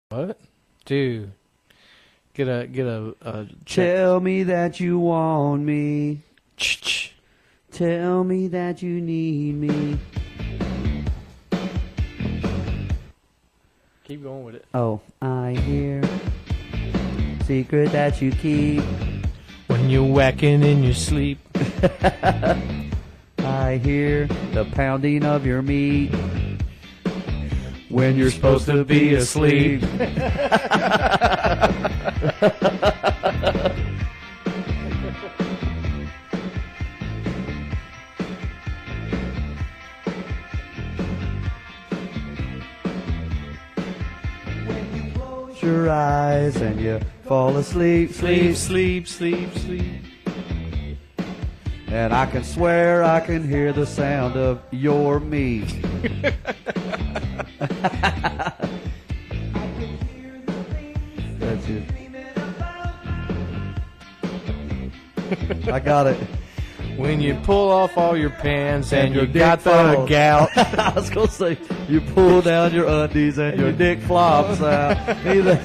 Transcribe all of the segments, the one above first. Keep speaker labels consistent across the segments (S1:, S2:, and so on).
S1: What? Dude. Get a check.
S2: Tell me that you want me. Tell me that you need me.
S1: Keep going with it.
S2: Oh, I hear secret that you keep.
S1: When you're whacking in your sleep.
S2: I hear the pounding of your meat. When you're supposed to be asleep. Your eyes and you fall asleep,
S1: Sleep,
S2: sleep,
S1: sleep, sleep, sleep.
S2: and I can swear I can hear the sound of your meat. That's it. I got it.
S1: When you pull off all your pants and you
S2: your
S1: got
S2: dick
S1: the
S2: falls.
S1: gout.
S2: I was going to say, you pull down your undies and your dick flops out. Either.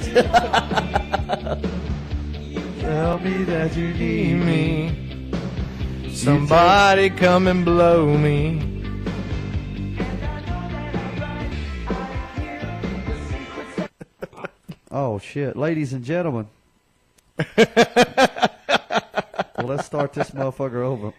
S2: Tell me that you need me.
S1: Somebody come and blow me.
S2: Oh, shit. Ladies and gentlemen. Well, let's start this motherfucker over.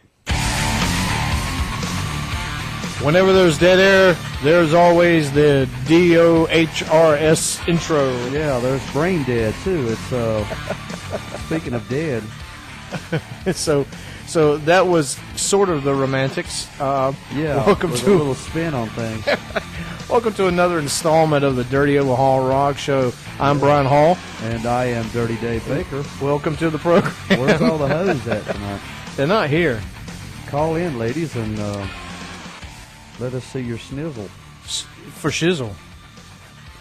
S1: Whenever there's dead air, there's always the DOHRS intro.
S2: Yeah, there's brain dead, too. It's, speaking of dead.
S1: So that was sort of the Romantics.
S2: Yeah,
S1: welcome
S2: with
S1: to
S2: a little spin on things.
S1: welcome to another installment of the Dirty Omaha Rock Show. I'm Brian Hall.
S2: And I am Dirty Dave Baker.
S1: Welcome to the program.
S2: Where's all the hoes at tonight?
S1: They're not here.
S2: Call in, ladies, and let us see your snizzle.
S1: For shizzle.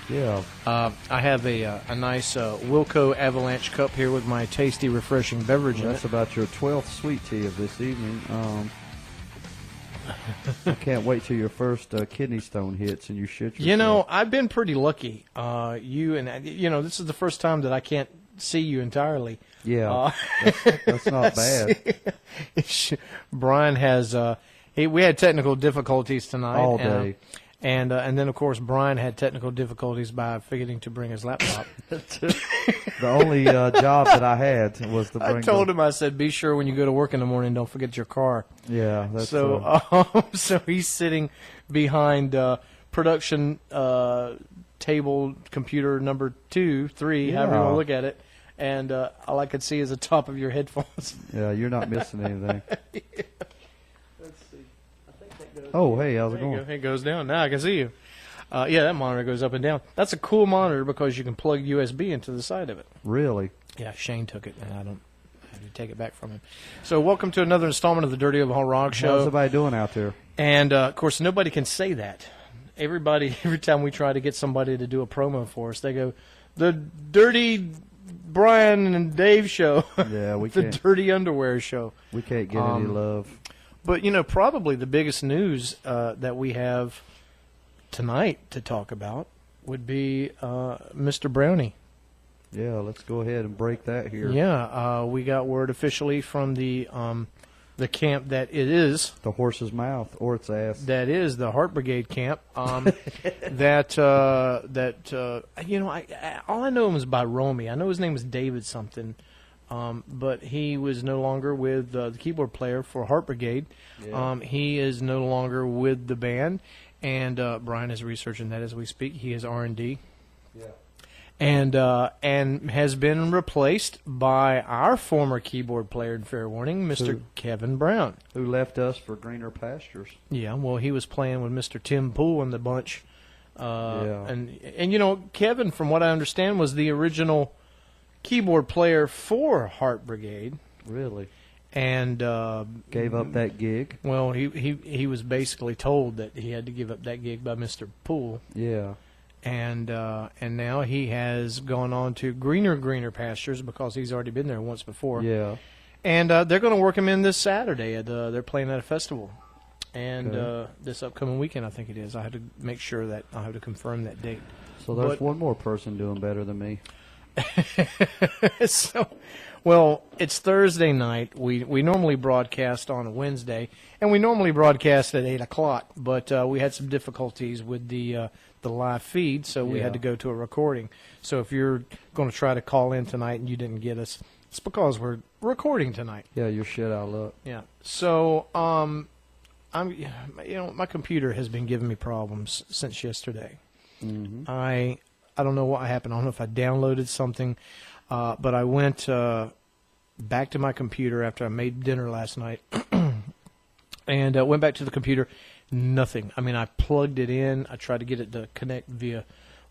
S2: Yeah.
S1: I have a nice Wilco Avalanche cup here with my tasty, refreshing beverage in
S2: That's
S1: it.
S2: about your 12th sweet tea of this evening. I can't wait till your first kidney stone hits and you shit yourself.
S1: You know, I've been pretty lucky. This is the first time that I can't see you entirely.
S2: Yeah, that's not bad.
S1: Brian has. We had technical difficulties tonight
S2: All day.
S1: And then of course Brian had technical difficulties by forgetting to bring his laptop.
S2: The only job that I had was to bring.
S1: I told him, I said, be sure when you go to work in the morning, don't forget your car.
S2: Yeah, that's
S1: So he's sitting behind production table computer number 2, 3, however you want to look at it, and all I could see is the top of your headphones.
S2: Yeah, you're not missing anything.
S1: Let's see. I think that goes.
S2: Oh, hey, how's it
S1: There you
S2: going?
S1: go. It goes down. Now I can see you. Yeah, that monitor goes up and down. That's a cool monitor because you can plug USB into the side of it.
S2: Really?
S1: Yeah, Shane took it, and I don't have to take it back from him. So welcome to another installment of the Dirty Omaha Rock Show.
S2: How's everybody doing out there?
S1: And, of course, nobody can say that. Every time we try to get somebody to do a promo for us, they go, the Dirty Brian and Dave Show.
S2: Yeah, we
S1: the
S2: can't.
S1: Dirty Underwear Show.
S2: We can't get any love.
S1: But, probably the biggest news that we have tonight to talk about would be Mr. Brownie.
S2: Yeah, let's go ahead and break that here.
S1: Yeah, we got word officially from the camp that it is.
S2: The horse's mouth or its ass.
S1: That is the Heart Brigade camp. All I know him is by Romy. I know his name is David something, but he was no longer with the keyboard player for Heart Brigade.
S2: Yeah.
S1: He is no longer with the band, and Brian is researching that as we speak. He is R&D.
S2: Yeah.
S1: And has been replaced by our former keyboard player in Fair Warning, Mr. Kevin Brown.
S2: Who left us for greener pastures.
S1: Yeah, well, he was playing with Mr. Tim Poole in the bunch.
S2: Yeah.
S1: And Kevin, from what I understand, was the original keyboard player for Heart Brigade.
S2: Really?
S1: And
S2: Gave up that gig?
S1: well, he was basically told that he had to give up that gig by Mr. Poole.
S2: Yeah.
S1: And now he has gone on to greener pastures because he's already been there once before.
S2: Yeah.
S1: And they're going to work him in this Saturday. They're playing at a festival. And
S2: Okay.
S1: this upcoming weekend, I think it is. I have to make sure that I have to confirm that date.
S2: So there's one more person doing better than me.
S1: So, well, it's Thursday night. We normally broadcast on a Wednesday, and we normally broadcast at 8 o'clock, but we had some difficulties with the live feed, so we had to go to a recording. So if you're going to try to call in tonight and you didn't get us, it's because we're recording tonight.
S2: Yeah, you're shit out of luck.
S1: Yeah. So, my computer has been giving me problems since yesterday.
S2: Mm-hmm.
S1: I don't know what happened. I don't know if I downloaded something, but I went back to my computer after I made dinner last night, and went back to the computer. Nothing. I mean, I plugged it in. I tried to get it to connect via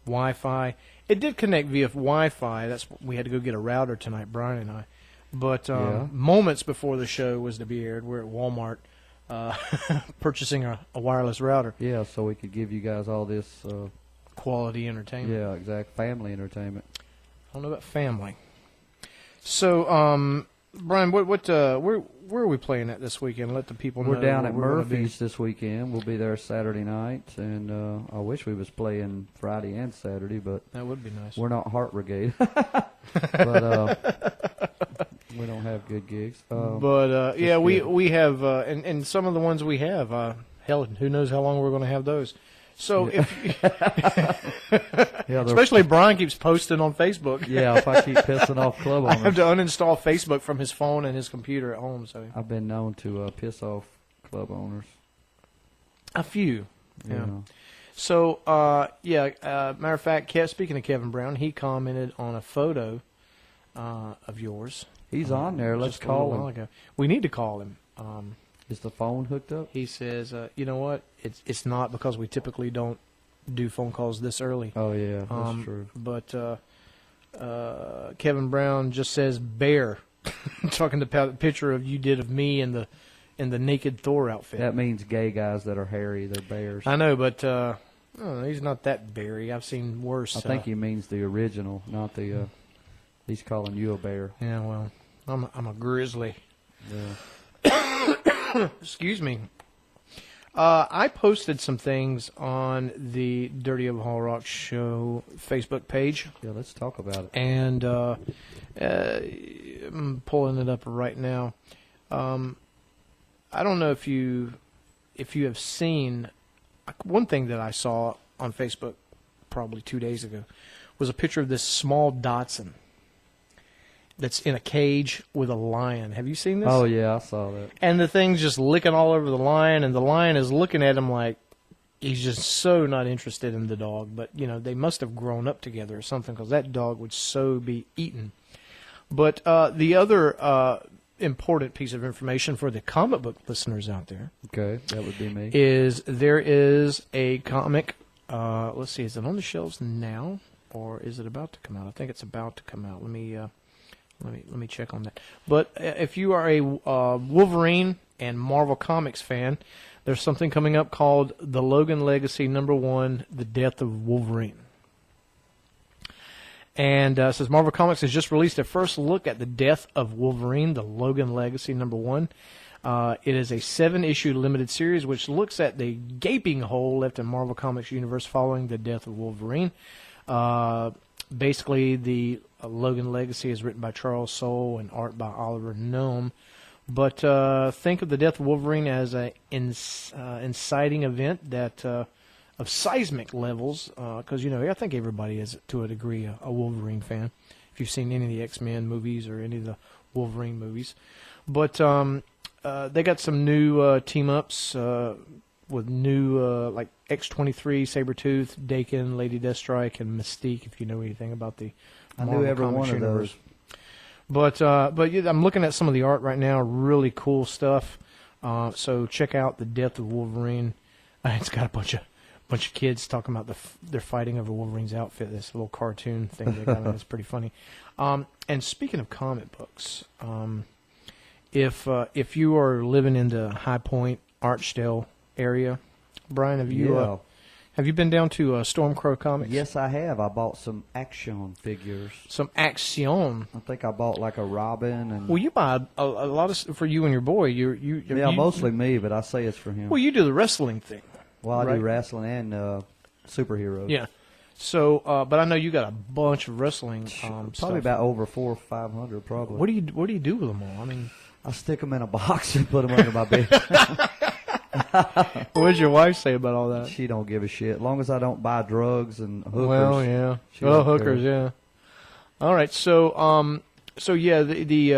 S1: Wi-Fi. It did connect via Wi-Fi. We had to go get a router tonight, Brian and I. But moments before the show was to be aired, we're at Walmart purchasing a wireless router.
S2: Yeah, so we could give you guys all this
S1: quality entertainment.
S2: Yeah, exact family entertainment.
S1: I don't know about family. So, Brian, where are we playing at this weekend? Let the people know.
S2: We're down at Murphy's this weekend. We'll be there Saturday night, and I wish we was playing Friday and Saturday, but
S1: that would be nice.
S2: We're not Heart Brigade, but we don't have good gigs.
S1: Yeah, we have, and some of the ones we have, hell, who knows how long we're going to have those. So especially Brian keeps posting on Facebook.
S2: Yeah, if I keep pissing off club owners.
S1: I have to uninstall Facebook from his phone and his computer at home. So
S2: I've been known to piss off club owners.
S1: A few. Yeah. So, matter of fact, speaking of Kevin Brown, he commented on a photo of yours.
S2: He's on there. Let's call him.
S1: Ago. We need to call him.
S2: Is the phone hooked up?
S1: He says, you know what? It's not, because we typically don't do phone calls this early.
S2: Oh, yeah, that's true.
S1: But Kevin Brown just says bear, talking about the picture you did of me in the naked Thor outfit.
S2: That means gay guys that are hairy. They're bears.
S1: I know, but I don't know, he's not that berry. I've seen worse.
S2: I think he means the original, not the. He's calling you a bear.
S1: Yeah, well, I'm a grizzly.
S2: Yeah.
S1: Excuse me. I posted some things on the Dirty Overhaul Rock Show Facebook page.
S2: Yeah, let's talk about it.
S1: And I'm pulling it up right now. I don't know if you have seen, one thing that I saw on Facebook probably 2 days ago was a picture of this small Dachshund that's in a cage with a lion. Have you seen this?
S2: Oh, yeah, I saw that.
S1: And the thing's just licking all over the lion, and the lion is looking at him like he's just so not interested in the dog. But, they must have grown up together or something, because that dog would so be eaten. But the other important piece of information for the comic book listeners out there.
S2: Okay, that would be me.
S1: Is there is a comic, let's see, is it on the shelves now, or is it about to come out? I think it's about to come out. Let me check on that. But if you are a Wolverine and Marvel Comics fan, there's something coming up called The Logan Legacy #1, The Death of Wolverine. And it says Marvel Comics has just released a first look at the death of Wolverine, The Logan Legacy #1. It is a 7-issue limited series which looks at the gaping hole left in Marvel Comics universe following the death of Wolverine. Basically, the Logan Legacy is written by Charles Soule and art by Oliver Nome. But think of the death of Wolverine as an inciting event that of seismic levels, because I think everybody is to a degree a Wolverine fan. If you've seen any of the X-Men movies or any of the Wolverine movies, but they got some new team ups with new like X-23, Sabretooth, Daken, Lady Deathstrike, and Mystique. If you know anything about the Marvel
S2: I knew every
S1: Comics
S2: one
S1: universe.
S2: of those.
S1: But yeah, I'm looking at some of the art right now. Really cool stuff. So check out The Death of Wolverine. It's got a bunch of kids talking about they're fighting over Wolverine's outfit. This little cartoon thing they got in it's pretty funny. And speaking of comic books, if you are living in the High Point, Archdale area, Brian, have you been down to Stormcrow Comics?
S2: Yes, I have. I bought some action figures.
S1: Some action.
S2: I think I bought like a Robin and.
S1: Well, you buy a lot of for you and your boy.
S2: Mostly me, but I say it's for him.
S1: Well, you do the wrestling thing.
S2: Well, I do wrestling and superheroes.
S1: Yeah. So, but I know you got a bunch of wrestling
S2: Probably
S1: stuff.
S2: about over 400 or 500, probably.
S1: What do you do with them all? I mean,
S2: I stick them in a box and put them under my bed.
S1: what does your wife say about all that?
S2: She don't give a shit. As long as I don't buy drugs and hookers.
S1: Well, yeah.
S2: She
S1: Well,
S2: don't
S1: hookers,
S2: care.
S1: yeah. All right, so yeah, the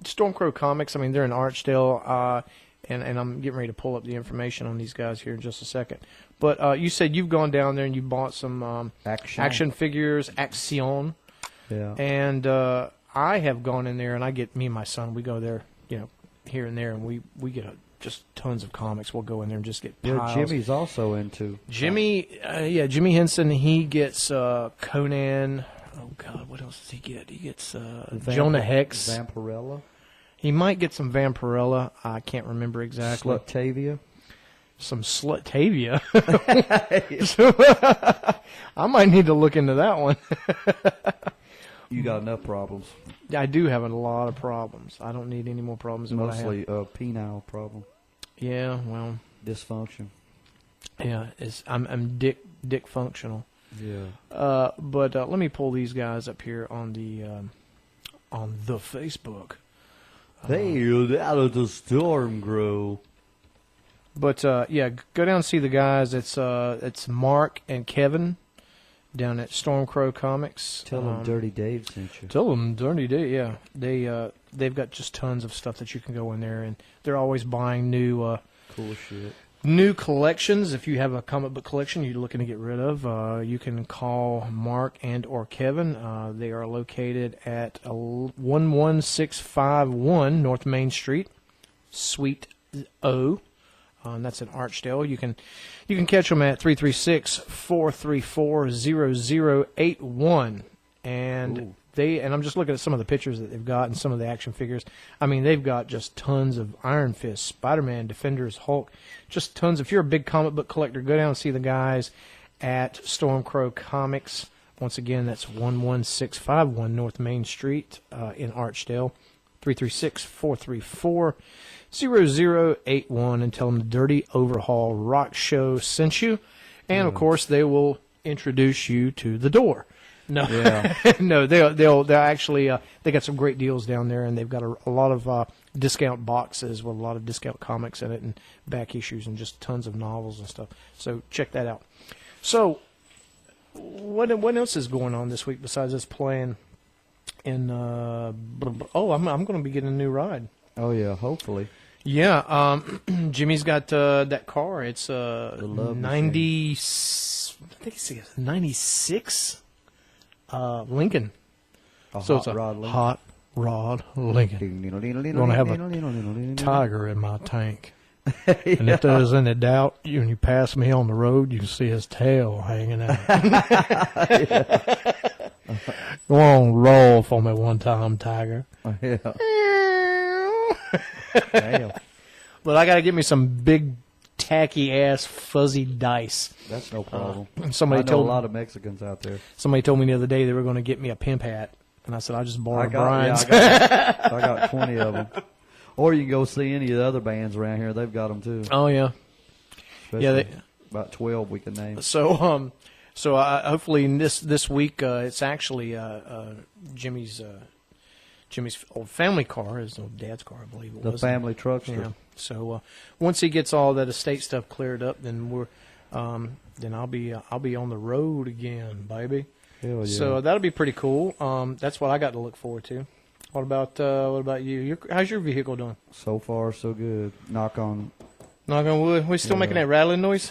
S1: Stormcrow Comics. I mean, they're in Archdale, and I'm getting ready to pull up the information on these guys here in just a second. But you said you've gone down there and you bought some action figures, Action.
S2: Yeah.
S1: And I have gone in there, and me and my son, we go there, here and there, and we get just tons of comics. We'll go in there and just get piles.
S2: Yeah, Jimmy's also into.
S1: Jimmy Henson, he gets Conan. Oh, God, what else does he get? He gets Jonah Hex.
S2: Vampirella.
S1: He might get some Vampirella. I can't remember exactly.
S2: Slutavia.
S1: Some Slutavia. I might need to look into that one.
S2: You got enough problems.
S1: I do have a lot of problems. I don't need any more problems than what I have.
S2: Mostly a penile problem.
S1: Yeah, well.
S2: Dysfunction.
S1: Yeah, I'm dick functional.
S2: Yeah.
S1: But let me pull these guys up here on the Facebook.
S2: Hey, out of the storm grow.
S1: But yeah, go down and see the guys. It's Mark and Kevin down at Stormcrow Comics.
S2: Tell them Dirty Dave sent you.
S1: Tell them Dirty Dave. Yeah, they've got just tons of stuff that you can go in there, and they're always buying new
S2: Cool shit.
S1: New collections. If you have a comic book collection you're looking to get rid of, you can call Mark and or Kevin. They are located at 11651 North Main Street, Suite O. And that's in Archdale. You can catch them at 336-434-0081. And and I'm just looking at some of the pictures that they've got and some of the action figures. I mean, they've got just tons of Iron Fist, Spider-Man, Defenders, Hulk, just tons. If you're a big comic book collector, go down and see the guys at Stormcrow Comics. Once again, that's 11651 North Main Street in Archdale, 336-434-0081, and tell them the Dirty Overhaul Rock Show sent you. And, of course, they will introduce you to the door. No,
S2: Yeah.
S1: no, they'll actually they got some great deals down there, and they've got a lot of discount boxes with a lot of discount comics in it, and back issues, and just tons of novels and stuff. So check that out. So, what else is going on this week besides us playing in? I'm going to be getting a new ride.
S2: Oh yeah, hopefully.
S1: Yeah, Jimmy's got that car. It's
S2: Love
S1: 90. I think it's 96. Lincoln. So it's a hot rod Lincoln. Going to have a tiger in my tank. And if there's any doubt, when you pass me on the road, you can see his tail hanging out. Go on, roll for me one time, tiger.
S2: Yeah. Damn.
S1: But I got to get me some big, tacky-ass, fuzzy dice.
S2: That's no problem.
S1: Somebody
S2: I know
S1: told
S2: a lot of Mexicans out there.
S1: Somebody told me the other day they were going to get me a pimp hat. And I said, I'll just borrow
S2: I
S1: Brian's.
S2: got 20 of them. Or you can go see any of the other bands around here. They've got them too.
S1: Oh, yeah.
S2: Especially about 12 we can name.
S1: So hopefully this week it's actually Jimmy's old family car, his old dad's car, I believe it
S2: The
S1: was.
S2: family truckster.
S1: Yeah. So once he gets all that estate stuff cleared up, then then I'll be on the road again, baby.
S2: Hell yeah.
S1: So that'll be pretty cool. That's what I got to look forward to. What about you? How's your vehicle doing?
S2: So far, so good. Knock on
S1: wood. We still making that rattling noise?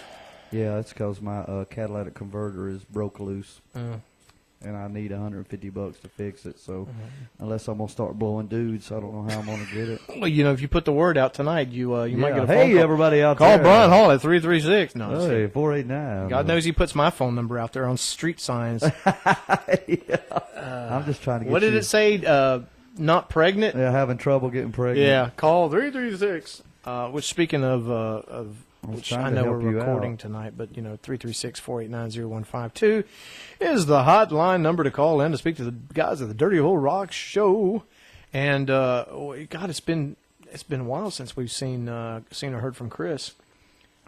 S2: Yeah, it's because my catalytic converter is broke loose. And I need $150 to fix it. So unless I'm going to start blowing dudes, I don't know how I'm going to get it.
S1: Well, if you put the word out tonight, you might get a phone
S2: hey,
S1: call.
S2: Everybody out
S1: Call
S2: there.
S1: Brian Hall at 336. No,
S2: Hey, 489.
S1: God knows he puts my phone number out there on street signs.
S2: I'm just trying to get
S1: What did it say? Not pregnant?
S2: Yeah, having trouble getting pregnant.
S1: Yeah, call 336. Which, speaking of which I know we're recording tonight, but 336-489-0152 is the hotline number to call in to speak to the guys at the Dirty Old Rock Show. And God, it's been a while since we've seen or heard from Chris.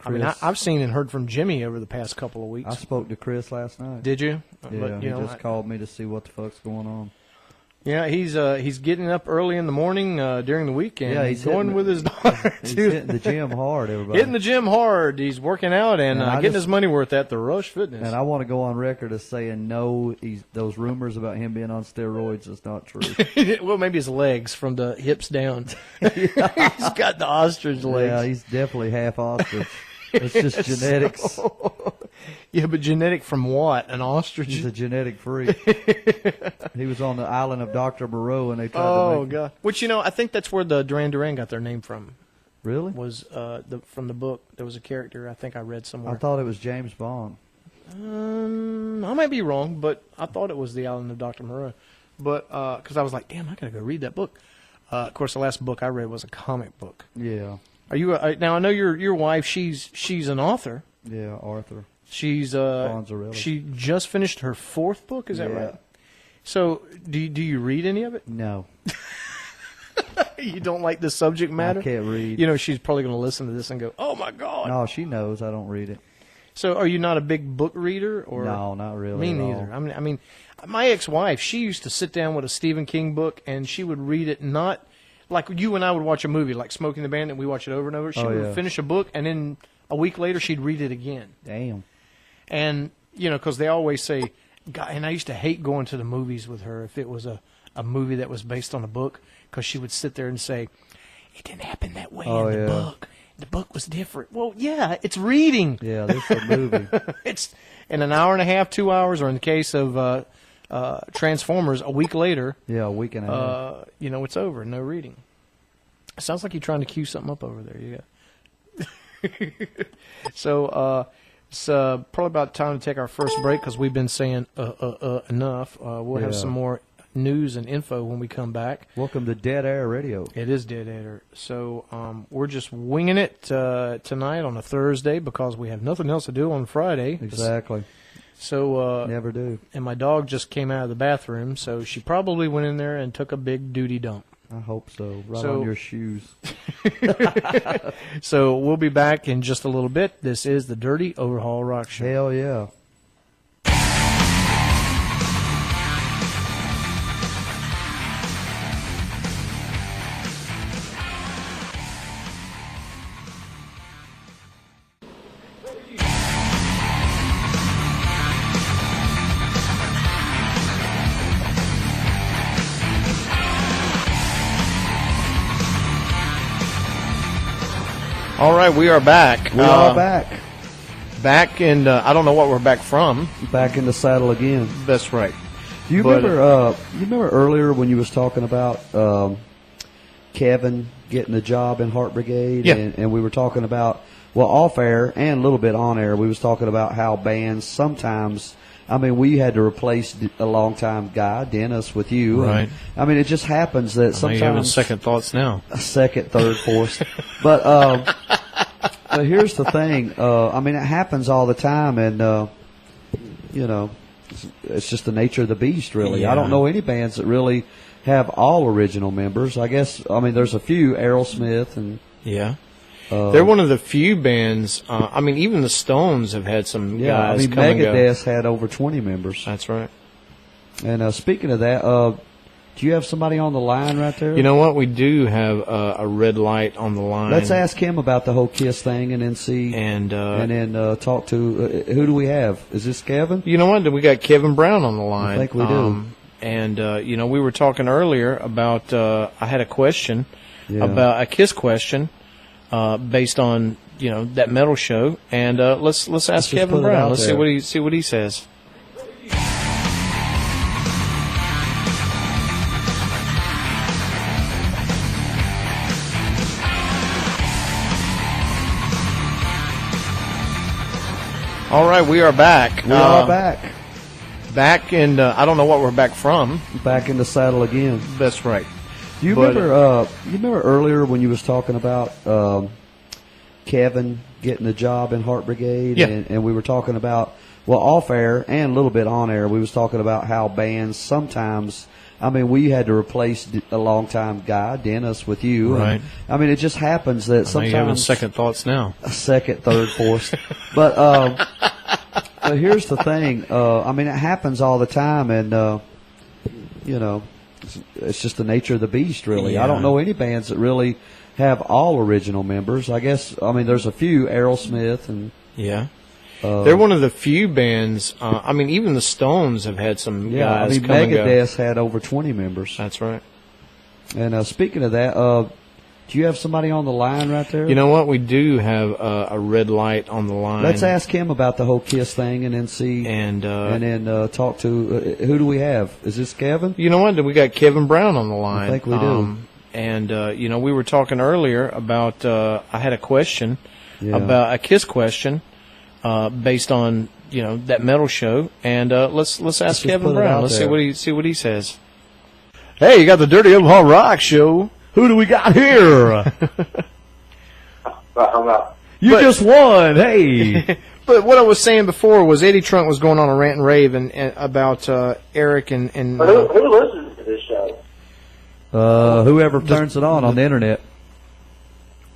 S1: I mean, I've seen and heard from Jimmy over the past couple of weeks.
S2: I spoke to Chris last night.
S1: Did you?
S2: Yeah,
S1: but,
S2: he just called me to see what the fuck's going on.
S1: Yeah, he's getting up early in the morning during the weekend.
S2: Yeah, he's
S1: going with his daughter.
S2: He's hitting the gym hard, everybody.
S1: Hitting the gym hard. He's working out and getting his money worth at the Rush Fitness.
S2: And I want to go on record as saying no, those rumors about him being on steroids is not true.
S1: Well, maybe his legs from the hips down. He's got the ostrich legs.
S2: Yeah, he's definitely half ostrich. It's just genetics.
S1: Yeah, but genetic from what? An ostrich?
S2: He's a genetic freak. He was on the island of Dr. Moreau, and they tried to make him.
S1: God. Which, I think that's where the Duran Duran got their name from.
S2: Really?
S1: Was from the book. There was a character I think I read somewhere.
S2: I thought it was James Bond.
S1: I might be wrong, but I thought it was the island of Dr. Moreau. But because I was like, damn, I gotta go read that book. Of course, the last book I read was a comic book.
S2: Yeah.
S1: Are you now? I know your wife. She's an author.
S2: Yeah, Arthur.
S1: She's
S2: Bonzarelli.
S1: she just finished her 4th book. Is that right? So do you read any of it?
S2: No.
S1: You don't like the subject matter?
S2: I can't read.
S1: She's probably going to listen to this and go, "Oh my God!"
S2: No, she knows I don't read it.
S1: So, are you not a big book reader? Or
S2: No, not really.
S1: Me
S2: at
S1: neither.
S2: all.
S1: I mean, my ex-wife, she used to sit down with a Stephen King book and she would read it not like you and I would watch a movie, like Smoking the Bandit, and we watch it over and over. She would finish a book and then a week later she'd read it again.
S2: Damn.
S1: And because they always say, God, and I used to hate going to the movies with her if it was a movie that was based on a book, because she would sit there and say, it didn't happen that way in the book. The book was different. Well, yeah, it's reading.
S2: Yeah, this is a movie.
S1: It's in an hour and a half, 2 hours, or in the case of Transformers, a week later.
S2: Yeah, a week and a half.
S1: It's over. No reading. It sounds like you're trying to cue something up over there. Yeah. So it's probably about time to take our first break because we've been saying enough. We'll have some more news and info when we come back.
S2: Welcome to Dead Air Radio.
S1: It is Dead Air. So we're just winging it tonight on a Thursday because we have nothing else to do on Friday.
S2: Exactly.
S1: So
S2: never do. And
S1: my dog just came out of the bathroom, so she probably went in there and took a big duty dump.
S2: I hope so. Right on your shoes.
S1: So we'll be back in just a little bit. This is the Dirty Overhaul Rock Show.
S2: Hell yeah.
S1: All right, we are back.
S2: We are back.
S1: Back, and I don't know what we're back from.
S2: Back in the saddle again.
S1: That's right.
S2: Do you remember? You remember earlier when you was talking about Kevin getting the job in Heart Brigade, and we were talking about off air and a little bit on air. We was talking about how bands sometimes. I mean, we had to replace a longtime guy, Dennis, with you.
S1: Right.
S2: And, it just happens that sometimes.
S1: I'm having second thoughts now.
S2: Second, third, fourth. But here's the thing. It happens all the time, and it's just the nature of the beast, really.
S1: Yeah.
S2: I don't know any bands that really have all original members. I guess there's a few, Aerosmith and
S1: they're one of the few bands. Even the Stones have had some guys come and go.
S2: Megadeth had over 20 members.
S1: That's right.
S2: And speaking of that, do you have somebody on the line right there?
S1: You know what? We do have a red light on the line.
S2: Let's ask him about the whole Kiss thing, and then see, and then talk to who do we have? Is this Kevin?
S1: You know what? We got Kevin Brown on the line.
S2: I think we do.
S1: We were talking earlier about. I had a question about a Kiss question. Based on that metal show, and let's ask Kevin Brown. Let's see what he says. All right, we are back.
S2: We are back.
S1: Back, and I don't know what we're back from.
S2: Back in the saddle again.
S1: That's right.
S2: You remember earlier when you was talking about Kevin getting the job in Heart Brigade, and we were talking about well, off air and a little bit on air, we was talking about how bands sometimes. I mean, we had to replace a longtime guy, Dennis, with you.
S1: Right.
S2: And, I mean, it just happens that sometimes.
S1: You're having second thoughts now.
S2: Second, third, fourth. But here's the thing. I mean, it happens all the time, and you know, it's just the nature of the beast, really.
S1: Yeah.
S2: I don't know any bands that really have all original members. I guess. I mean, there's a few, Aerosmith and.
S1: Yeah. They're one of the few bands. I mean, even the Stones have had some guys come and go.
S2: Megadeth had over 20 members.
S1: That's right.
S2: And speaking of that, do you have somebody on the line right there?
S1: You know what? We do have a red light on the line.
S2: Let's ask him about the whole Kiss thing, and then see, and then talk to who do we have? Is this Kevin?
S1: You know what? We got Kevin Brown on the line.
S2: I think we do.
S1: And you know, we were talking earlier about. I had a question about a Kiss question. Based on that metal show, and let's ask Kevin Brown. Let's see what he says. Hey, you got the Dirty Omaha Rock show. Who do we got here?
S2: You just won. Hey.
S1: But what I was saying before was Eddie Trunk was going on a rant and rave and about Eric and.
S3: Who listens to this show?
S2: Whoever turns it on the internet.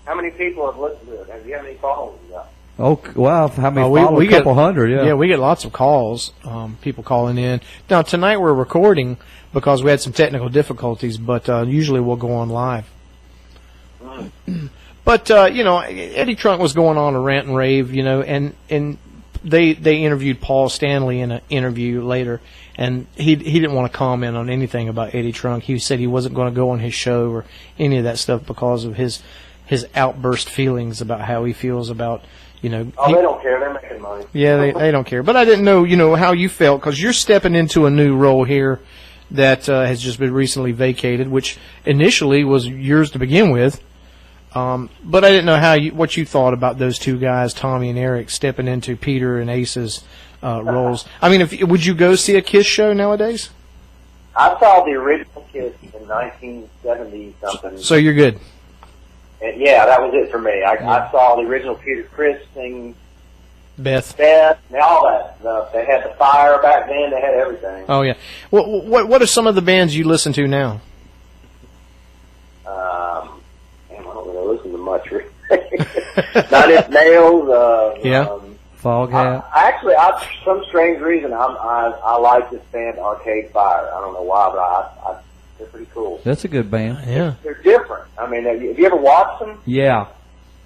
S3: How many people have listened to it? Have you had any followers?
S2: Oh, wow. How many followers?
S1: We
S2: a couple hundred, yeah.
S1: Yeah, we get lots of calls, people calling in. Now, tonight we're recording because we had some technical difficulties, but usually we'll go on live. But, Eddie Trunk was going on a rant and rave, and they interviewed Paul Stanley in an interview later, and he didn't want to comment on anything about Eddie Trunk. He said he wasn't going to go on his show or any of that stuff because of his outburst feelings about how he feels about they
S3: don't care. They're making money.
S1: Yeah, they don't care. But I didn't know, how you felt, because you're stepping into a new role here that has just been recently vacated, which initially was yours to begin with. But I didn't know what you thought about those two guys, Tommy and Eric, stepping into Peter and Ace's roles. I mean, would you go see a Kiss show nowadays?
S3: I saw the original Kiss in 1970 something.
S1: So you're good.
S3: And yeah, that was it for me. I saw the original Peter Criss thing,
S1: Beth,
S3: and all that stuff. They had the Fire back then. They had everything.
S1: Oh yeah. What are some of the bands you listen to now?
S3: I don't really listen to much. Really. Nine Inch Nails.
S2: Foghat.
S3: For some strange reason, I like this band Arcade Fire. I don't know why, but they're pretty cool.
S2: That's a good band.
S1: Yeah.
S3: They're different. I mean, have you ever watched them?
S2: Yeah.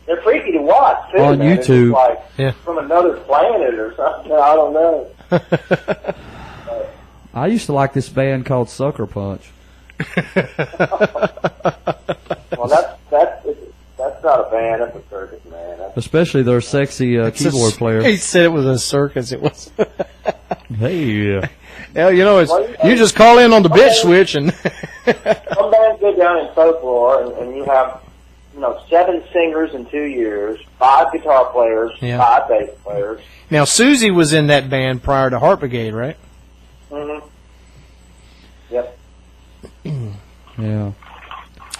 S3: They're freaky to watch, too.
S2: On
S3: man.
S2: YouTube.
S3: It's like from another planet or something. I don't know.
S2: I used to like this band called Sucker Punch.
S3: Well, that's not a band. That's a circus, man.
S2: Especially their sexy keyboard player.
S1: He said it was a circus. It was.
S2: Hey.
S1: Yeah, you just call in on the bitch switch and.
S3: Some bands go down in folklore, and you have 7 singers in 2 years, 5 guitar players, 5 bass players.
S1: Now Susie was in that band prior to Heart Brigade, right?
S3: Mm-hmm. Yep.
S2: Yeah.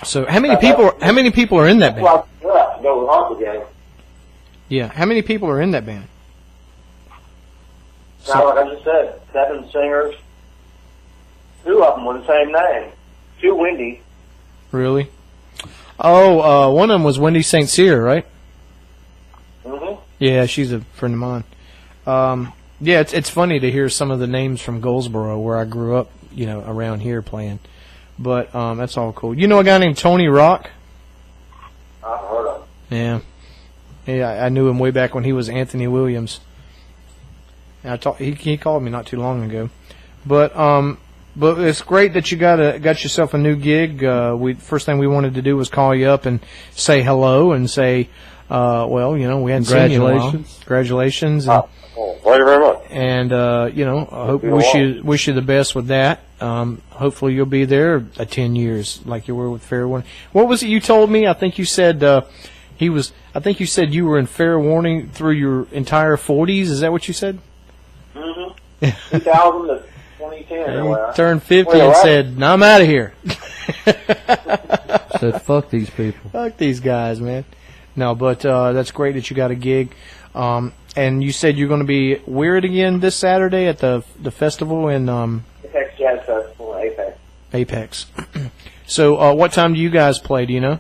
S1: So how many people are in that band?
S3: Well, go with Heart Brigade.
S1: Yeah. How many people are in that band?
S3: Now, like I just said, 7 singers. 2 of them with the same name. 2 Wendy.
S1: Really? Oh, one of them was Wendy St. Cyr, right?
S3: Mm-hmm.
S1: Yeah, she's a friend of mine. Yeah, it's funny to hear some of the names from Goldsboro, where I grew up, around here playing. But that's all cool. You know a guy named Tony Rock?
S3: I've heard of him.
S1: Yeah. Yeah, I knew him way back when he was Anthony Williams. And he called me not too long ago. But it's great that you got yourself a new gig. First thing we wanted to do was call you up and say hello and say, we hadn't seen you in a while. Congratulations.
S3: Thank you very much.
S1: And I hope wish you the best with that. Hopefully you'll be there 10 years like you were with Fair Warning. What was it you told me? I think you said you were in Fair Warning through your entire 40s. Is that what you said?
S3: Mm-hmm. 2000 to 2010.
S1: He turned 50 and said, "No, I'm out of here."
S2: Said, "Fuck these people."
S1: Fuck these guys, man. No, but that's great that you got a gig. And you said you're going to be where it again this Saturday at the festival in
S3: Apex Jazz Festival, Apex.
S1: Apex. So what time do you guys play? Do you know?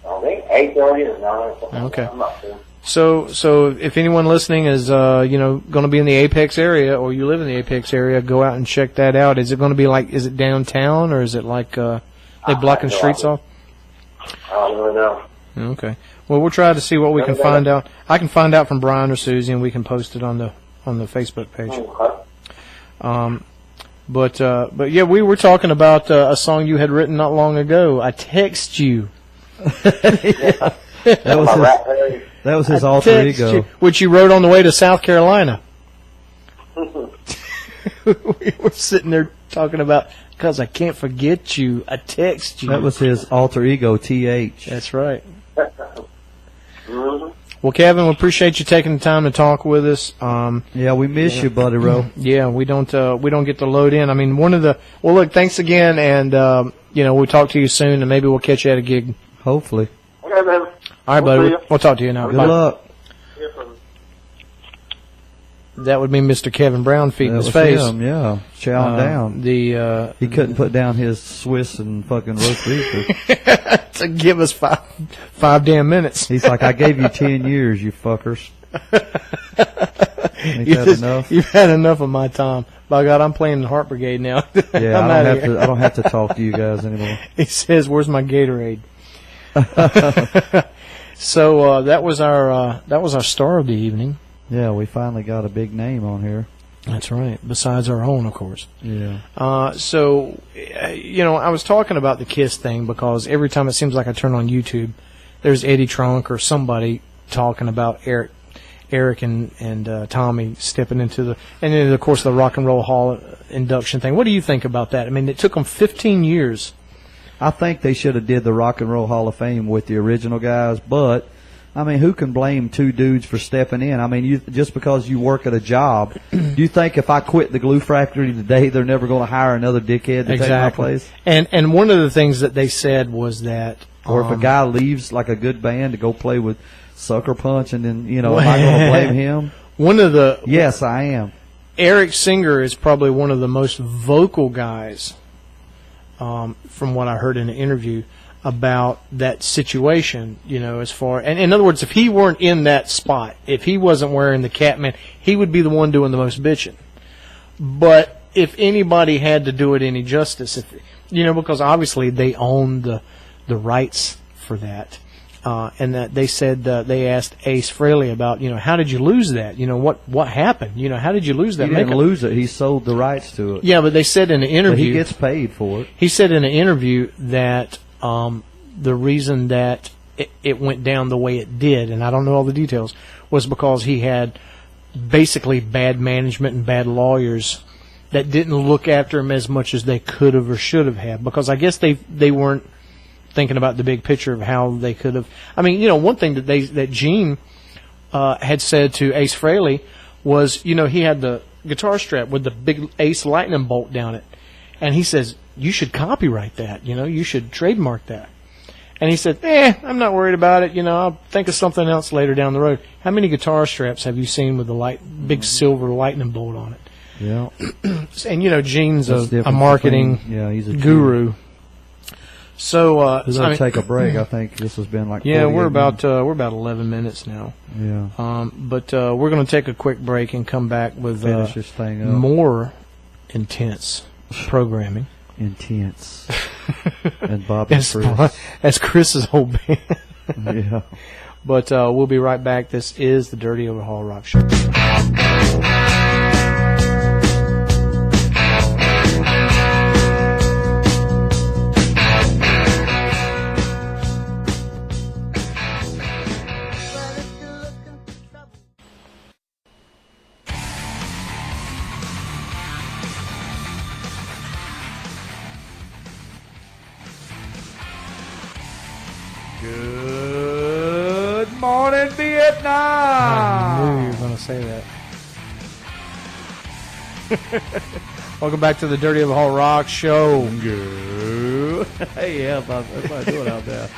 S3: I think 8:30 or 9.
S1: Okay.
S3: I'm not sure.
S1: So if anyone listening is going to be in the Apex area, or you live in the Apex area, go out and check that out. Is it going to be is it downtown, or is it like they blocking streets off?
S3: I don't really know.
S1: Okay. Well, we'll try to see what we can find out. I can find out from Brian or Susie, and we can post it on the Facebook page.
S3: Okay.
S1: But yeah, we were talking about a song you had written not long ago. I text you.
S2: That was his alter ego,
S1: which you wrote on the way to South Carolina. We were sitting there talking about, because I can't forget you, I text you.
S2: That was his alter ego, TH.
S1: That's right.
S3: Mm-hmm.
S1: Well, Kevin, we appreciate you taking the time to talk with us.
S2: Yeah, we miss you, buddy, Ro.
S1: Yeah, we don't get to load in. I mean, look, thanks again, and we'll talk to you soon, and maybe we'll catch you at a gig.
S2: Hopefully.
S3: Okay, man.
S1: All right, buddy. We'll talk to you now.
S2: Good
S1: Bye.
S2: luck.
S1: That would be Mr. Kevin Brown feeding his
S2: was
S1: face.
S2: Him, yeah, chowing down.
S1: He
S2: couldn't put down his Swiss and fucking roast beef.
S1: To give us five damn minutes.
S2: He's like, I gave you 10 years, you fuckers. Ain't that enough?
S1: You've had enough of my time. By God, I'm playing the Heart Brigade now.
S2: Yeah, I don't have to talk to you guys anymore.
S1: He says, "Where's my Gatorade?" So that was our star of the evening.
S2: Yeah, we finally got a big name on here.
S1: That's right. Besides our own, of course.
S2: Yeah.
S1: So, I was talking about the KISS thing because every time it seems like I turn on YouTube, there's Eddie Trunk or somebody talking about Eric and Tommy stepping into and then, of course, the Rock and Roll Hall induction thing. What do you think about that? I mean, it took them 15 years.
S2: I think they should have did the Rock and Roll Hall of Fame with the original guys, but I mean, who can blame two dudes for stepping in? I mean, just because you work at a job, do you think if I quit the glue factory today, they're never going to hire another dickhead to take my place?
S1: And one of the things that they said was that,
S2: or if a guy leaves like a good band to go play with Sucker Punch, and then am I going to blame him? Yes, I am.
S1: Eric Singer is probably one of the most vocal guys, from what I heard in the interview, about that situation, as far, and in other words, if he weren't in that spot, if he wasn't wearing the Catman, he would be the one doing the most bitching. But if anybody had to do it any justice, because obviously they own the rights for that, and that they said they asked Ace Frehley about, how did you lose that? What happened? How did you lose that?
S2: He didn't lose it. He sold the rights to it.
S1: Yeah, but they said in the interview,
S2: but he gets paid for it.
S1: He said in an interview that the reason that it went down the way it did, and I don't know all the details, was because he had basically bad management and bad lawyers that didn't look after him as much as they could have or should have had, because I guess they weren't thinking about the big picture of how they could have. I mean, one thing that Gene had said to Ace Frehley was, he had the guitar strap with the big Ace lightning bolt down it, and he says, you should copyright that, you should trademark that. And he said, I'm not worried about it, I'll think of something else later down the road. How many guitar straps have you seen with the big silver lightning bolt on it?
S2: Yeah.
S1: And, Gene's a marketing
S2: he's a
S1: guru. So,
S2: we're going to take a break. I think this has been like
S1: we're about 11 minutes now.
S2: Yeah.
S1: But we're going to take a quick break and come back with
S2: finish this thing up.
S1: More intense programming.
S2: Intense. And Bob and Chris.
S1: As Chris's whole band.
S2: Yeah.
S1: But we'll be right back. This is the Dirty Overhaul Rock Show.
S2: Good morning, Vietnam!
S1: I knew you were going to say that. Welcome back to the Dirty Overhaul Rock Show.
S2: Hey, yeah, that's what I do it out there.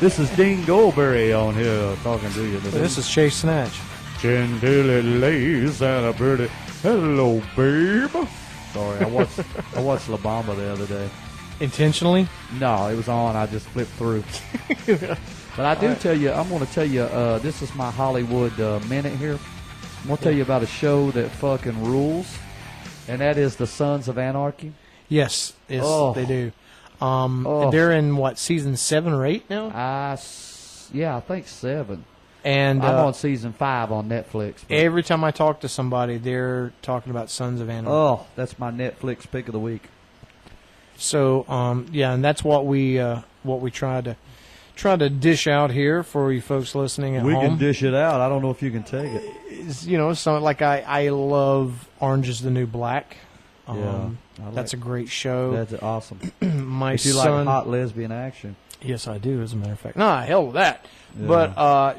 S2: This is Dean Goldberry on here talking to you today.
S1: This is Chase Snatch.
S2: Chantilly lace and a birdie. Hello, babe. Sorry, I watched La Bamba the other day.
S1: Intentionally?
S2: No, it was on. I just flipped through. But I do tell you, I'm going to tell you, this is my Hollywood minute here. I'm going to tell you about a show that fucking rules, and that is The Sons of Anarchy.
S1: Yes, they do. They're in, what, season 7 or 8 now?
S2: Yeah, I think 7.
S1: And
S2: I'm on season 5 on Netflix.
S1: Every time I talk to somebody, they're talking about Sons of Anarchy.
S2: Oh, that's my Netflix pick of the week.
S1: So, and that's what we try to dish out here for you folks listening at home.
S2: We can dish it out. I don't know if you can take it.
S1: So like I love Orange is the New Black. That's a great show.
S2: That's awesome.
S1: If
S2: you like hot lesbian action.
S1: Yes, I do, as a matter of fact. Nah, hell with that. Yeah. But,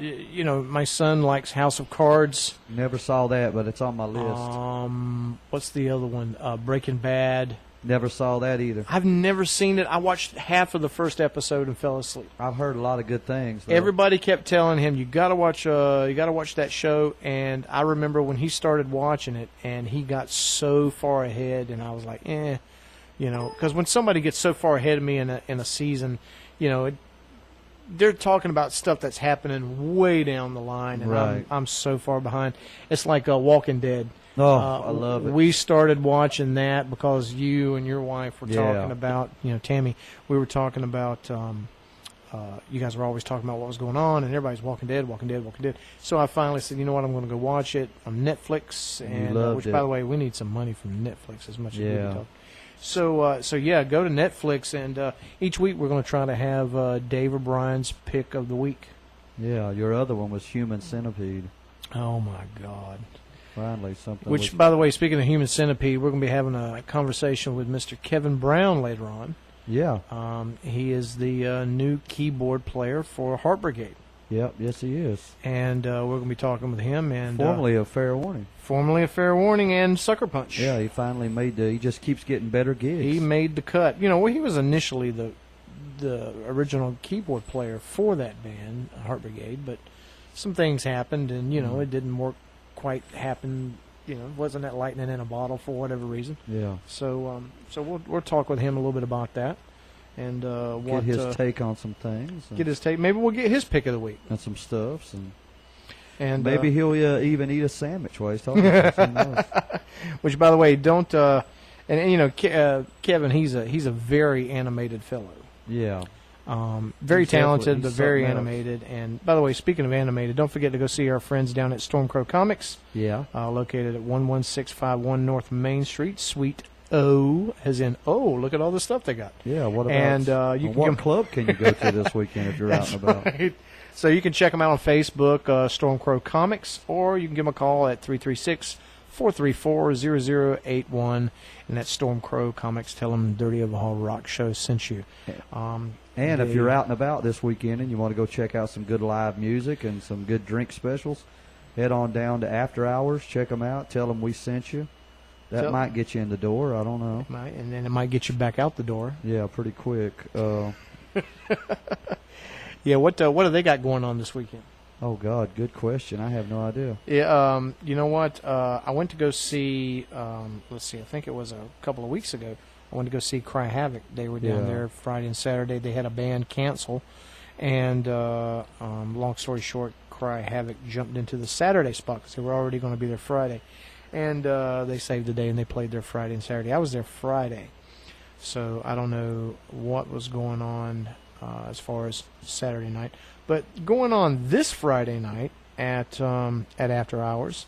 S1: my son likes House of Cards.
S2: Never saw that, but it's on my list.
S1: What's the other one? Breaking Bad.
S2: Never saw that either.
S1: I've never seen it. I watched half of the first episode and fell asleep.
S2: I've heard a lot of good things, though.
S1: Everybody kept telling him, you gotta watch that show, and I remember when he started watching it, and he got so far ahead, and I was like, because when somebody gets so far ahead of me in a season, they're talking about stuff that's happening way down the line, and
S2: right.
S1: I'm so far behind. It's like Walking Dead.
S2: Oh, I love it.
S1: We started watching that because you and your wife were talking about, Tammy, we were talking about, you guys were always talking about what was going on, and everybody's Walking Dead. So I finally said, you know what, I'm going to go watch it on Netflix, and which, by the way, we need some money from Netflix as much as we can talk. So, go to Netflix, and each week we're going to try to have Dave O'Brien's pick of the week.
S2: Yeah, your other one was Human Centipede.
S1: Oh, my God.
S2: Finally, something.
S1: Which, by the way, speaking of Human Centipede, we're going to be having a conversation with Mr. Kevin Brown later on.
S2: Yeah.
S1: He is the new keyboard player for Heart Brigade.
S2: Yep, yes he is.
S1: And we're going to be talking with him. And
S2: formerly of Fair Warning.
S1: Formerly of Fair Warning and Sucker Punch.
S2: Yeah, he finally he just keeps getting better gigs.
S1: He made the cut. He was initially the original keyboard player for that band, Heart Brigade, but some things happened, and, it didn't quite happen. Wasn't that lightning in a bottle for whatever reason.
S2: Yeah.
S1: So we'll talk with him a little bit about that, and
S2: get his take on some things.
S1: Get his take. Maybe we'll get his pick of the week
S2: and some stuffs,
S1: and
S2: maybe he'll even eat a sandwich while he's talking about us.
S1: Which, by the way, don't. Kevin, he's a very animated fellow.
S2: Yeah.
S1: Very talented, but very animated. And, by the way, speaking of animated, don't forget to go see our friends down at Stormcrow Comics.
S2: Yeah.
S1: Located at 11651 North Main Street, Suite O, as in, look at all the stuff they got.
S2: Yeah, what about,
S1: and
S2: what club can you go to this weekend if you're out and about?
S1: Right. So you can check them out on Facebook, Stormcrow Comics, or you can give them a call at 336-434-0081, and that's Stormcrow Comics. Tell them Dirty Overhaul Rock Show sent you.
S2: And if you're out and about this weekend and you want to go check out some good live music and some good drink specials, head on down to After Hours. Check them out. Tell them we sent you. That might get you in the door. I don't know.
S1: Might, and then it might get you back out the door.
S2: Yeah, pretty quick.
S1: Yeah, what do they got going on this weekend?
S2: Oh, God, good question. I have no idea.
S1: Yeah, you know what? I went to go see, let's see, I think it was a couple of weeks ago. I went to go see Cry Havoc. They were down there Friday and Saturday. They had a band cancel. And long story short, Cry Havoc jumped into the Saturday spot because they were already going to be there Friday. And they saved the day, and they played there Friday and Saturday. I was there Friday. So I don't know what was going on as far as Saturday night. But going on this Friday night at After Hours,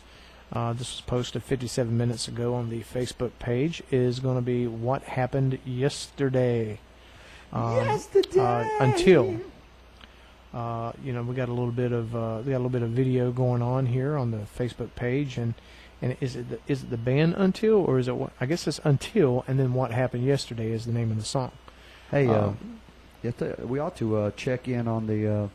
S1: this was posted 57 minutes ago on the Facebook page, is going to be What Happened Yesterday. Until we got a little bit of video going on here on the Facebook page, and is it the band Until, or is it what? I guess it's Until, and then What Happened Yesterday is the name of the song. Hey,
S2: we ought to check in on the.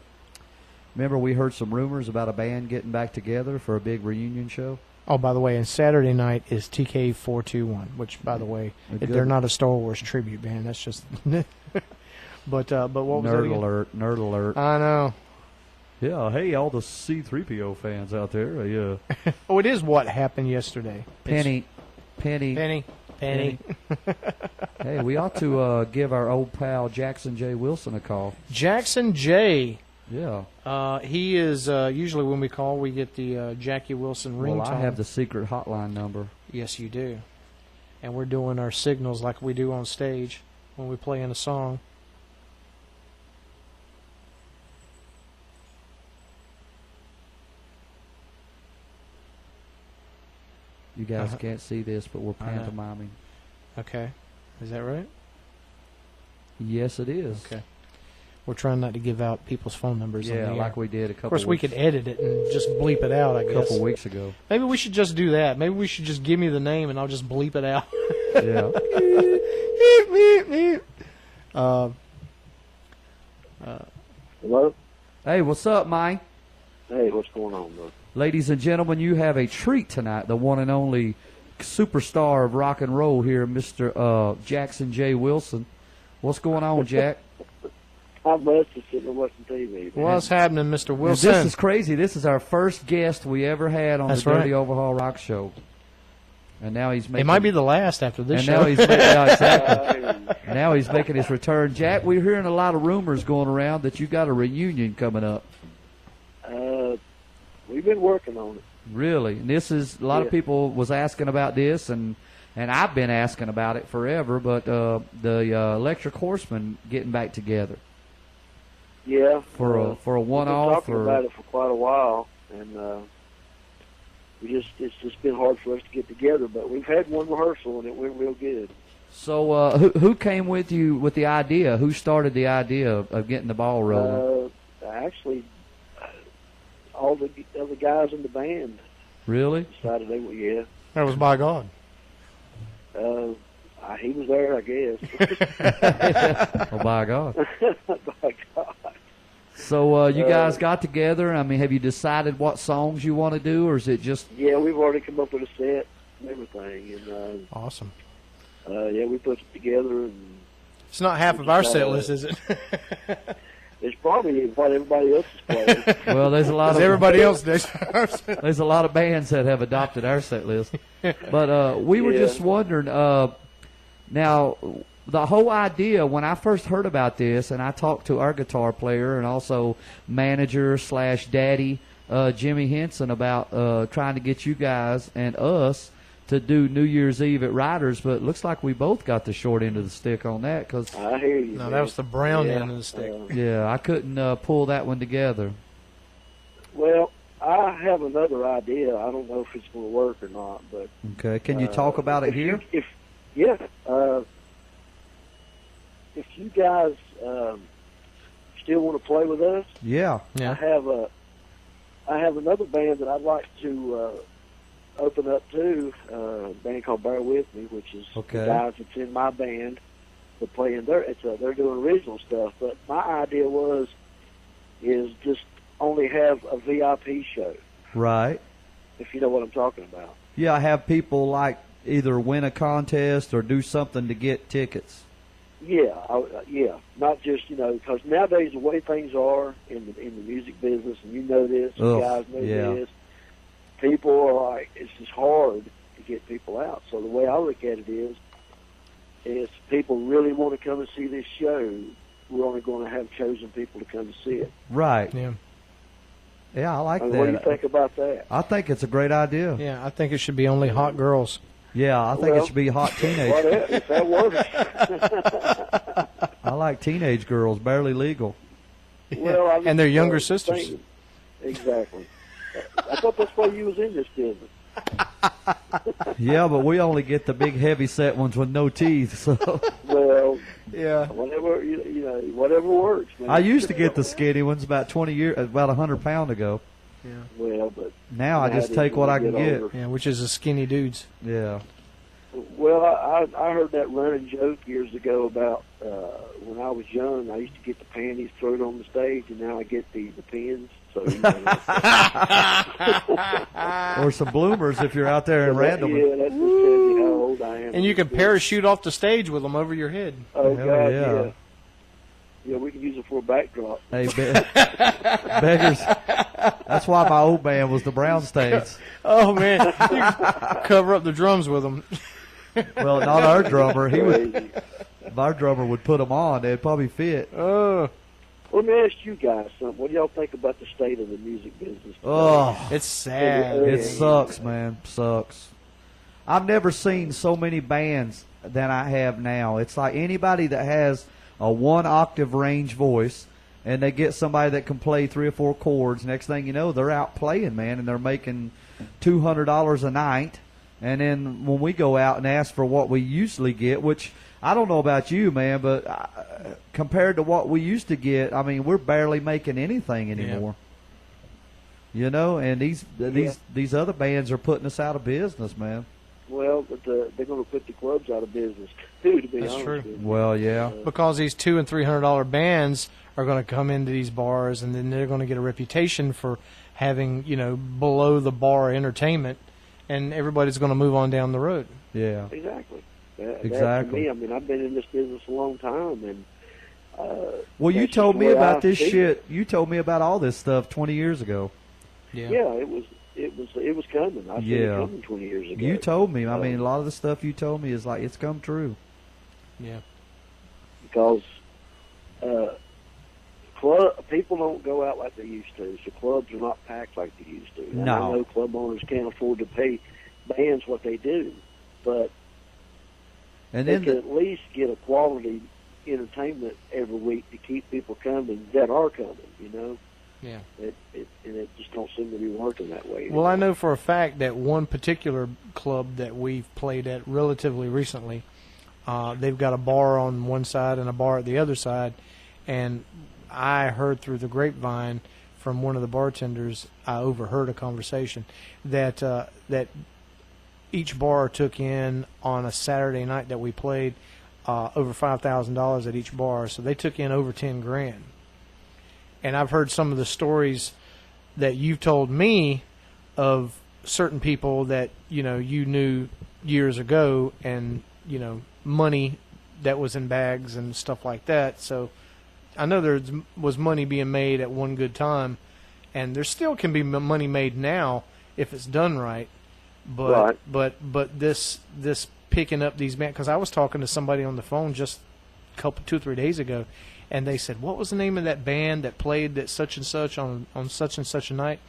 S2: Remember, we heard some rumors about a band getting back together for a big reunion show.
S1: Oh, by the way, and Saturday night is TK421, which, by the way, they're not a Star Wars tribute band. That's just. But what was that
S2: Nerd
S1: again?
S2: alert! Nerd alert!
S1: I know.
S2: Yeah, hey, all the C-3PO fans out there. Yeah.
S1: Oh, it is what happened yesterday.
S2: Penny.
S1: Penny.
S2: Hey, we ought to give our old pal Jackson J. Wilson a call.
S1: Jackson J.
S2: Yeah.
S1: He is usually when we call, we get the Jackie Wilson ringtone.
S2: Well, I have the secret hotline number.
S1: Yes, you do. And we're doing our signals like we do on stage when we play in a song.
S2: You guys can't see this, but we're pantomiming.
S1: Okay. Is that right?
S2: Yes, it is.
S1: Okay. We're trying not to give out people's phone numbers.
S2: Yeah,
S1: on the air.
S2: like we did a couple.
S1: Of course, we could edit it and just bleep it out. I guess.
S2: A couple weeks ago.
S1: Maybe we should just do that. Maybe we should just give me the name and I'll just bleep it out.
S2: Yeah.
S4: Hello?
S2: Hey, what's up, Mike?
S4: Hey, what's going on, bro?
S2: Ladies and gentlemen, you have a treat tonight. The one and only superstar of rock and roll here, Mr. Jackson J. Wilson. What's going on, Jack?
S4: I'm blessed to sit and watching TV. Man.
S1: What's happening, Mr.
S2: And
S1: Wilson?
S2: this is crazy. This is our first guest we ever had on
S1: That's
S2: the Dirty
S1: right.
S2: Overhaul Rock Show. And now he's making...
S1: It might be the last after this
S2: and
S1: show.
S2: now he's exactly. Now he's making his return. Jack, we're hearing a lot of rumors going around that you got a reunion coming up.
S4: We've been working on it.
S2: Really? And this is, a lot of people was asking about this, and I've been asking about it forever, but the Electric Horsemen getting back together.
S4: Yeah.
S2: For a one-off.
S4: We've been talking about it for quite a while, and it's just been hard for us to get together, but we've had one rehearsal, and it went real good.
S2: So who came with you with the idea? Who started the idea of getting the ball rolling?
S4: Actually, all the other guys in the band.
S2: Really?
S4: Decided they were, yeah.
S1: That was by God.
S4: He was there, I guess.
S2: Oh, by God.
S4: By God.
S2: So you guys got together. I mean, have you decided what songs you want to do, or is it just...
S4: Yeah, we've already come up with a set and everything. And,
S1: Awesome.
S4: we put it together. And
S1: It's not half of our set list, is it?
S4: it's probably what everybody else is playing.
S2: Well, there's a lot of...
S1: everybody else does.
S2: There's a lot of bands that have adopted our set list. But we were just wondering, now, the whole idea, when I first heard about this, and I talked to our guitar player and also manager / daddy, Jimmy Henson, about trying to get you guys and us to do New Year's Eve at Riders, but it looks like we both got the short end of the stick on that. Cause,
S4: I hear you.
S1: No,
S4: man.
S1: that was the brown end of the stick.
S2: yeah, I couldn't pull that one together.
S4: Well, I have another idea. I don't know if it's going to work or not, but
S2: Okay, can you talk about it here?
S4: If you guys still want to play with us,
S2: Yeah.
S4: I have another band that I'd like to open up to, a band called Bear With Me, which is the guys that's in my band. They're playing they're doing original stuff, but my idea is just only have a VIP show.
S2: Right.
S4: If you know what I'm talking about.
S2: Yeah, I have people like either win a contest or do something to get tickets.
S4: Yeah, not just because nowadays the way things are in the music business, and you know this, you guys know this. People are like, it's just hard to get people out. So the way I look at it is if people really want to come and see this show, we're only going to have chosen people to come and see it.
S2: Right.
S1: Yeah.
S2: Yeah, I like that.
S4: What do you think about that?
S2: I think it's a great idea.
S1: Yeah, I think it should be only hot girls.
S2: Yeah, I think it should be hot teenage.
S4: If that works.
S2: I like teenage girls, barely legal.
S4: Well,
S1: and their younger sisters.
S4: Exactly. I thought that's why you was in this business.
S2: Yeah, but we only get the big heavy set ones with no teeth. So.
S4: Well,
S1: yeah.
S4: Whatever whatever works. Man.
S2: I used to get the skinny ones about 100 pounds ago.
S1: Yeah.
S4: Well, but
S2: now I just take what I can get.
S1: Yeah, which is the skinny dudes.
S2: Yeah.
S4: Well, I heard that running joke years ago about when I was young. I used to get the panties thrown on the stage, and now I get the pins. So,
S2: or some bloomers if you're out there in random.
S4: Yeah, that just tells you how old I am.
S1: And you can parachute off the stage with them over your head.
S4: Oh, God,
S2: yeah.
S4: Yeah, we can use it for a backdrop.
S2: Hey, beggars. That's why my old band was the Brown States.
S1: Oh, man. You cover up the drums with them.
S2: Well, not our drummer. Our drummer would put them on. They'd probably fit.
S4: Let me ask you guys something. What do y'all think about the state of the music business today?
S2: Oh,
S1: it's sad.
S2: It sucks, man. Sucks. I've never seen so many bands than I have now. It's like anybody that has a 1-octave range voice, and they get somebody that can play 3 or 4 chords. Next thing you know, they're out playing, man, and they're making $200 a night. And then when we go out and ask for what we usually get, which I don't know about you, man, but compared to what we used to get, I mean, we're barely making anything anymore. Yeah. You know, and these other bands are putting us out of business, man.
S4: Well, but they're going to put the clubs out of business too. To be honest
S1: true.
S4: with you.
S2: Well, yeah,
S1: because these $200 and $300 bands are going to come into these bars, and then they're going to get a reputation for having, you know, below the bar entertainment, and everybody's going to move on down the road.
S2: Yeah,
S4: exactly.
S2: Exactly.
S4: That, to me, I mean, I've been in this business a long time, and
S2: well, you told me about this shit. You told me about all this stuff 20 years ago.
S4: Yeah, it was coming. I seen it coming 20 years ago.
S2: You told me. I mean, a lot of the stuff you told me is like it's come true.
S1: Yeah.
S4: Because people don't go out like they used to, so clubs are not packed like they used to. And I know club owners can't afford to pay bands what they do, but they can at least get a quality entertainment every week to keep people coming that are coming, you know?
S1: Yeah.
S4: And it just don't seem to be working that way anymore.
S1: Well, I know for a fact that one particular club that we've played at relatively recently, they've got a bar on one side and a bar at the other side, and I heard through the grapevine from one of the bartenders, I overheard a conversation that that each bar took in on a Saturday night that we played over $5,000 at each bar, so they took in over $10,000. And I've heard some of the stories that you've told me of certain people that, you know, you knew years ago, and, you know, money that was in bags and stuff like that. So I know there was money being made at one good time, and there still can be money made now if it's done right. But this picking up these bands, because I was talking to somebody on the phone just 2 or 3 days ago, and they said, what was the name of that band that played that such and such on such and such a night?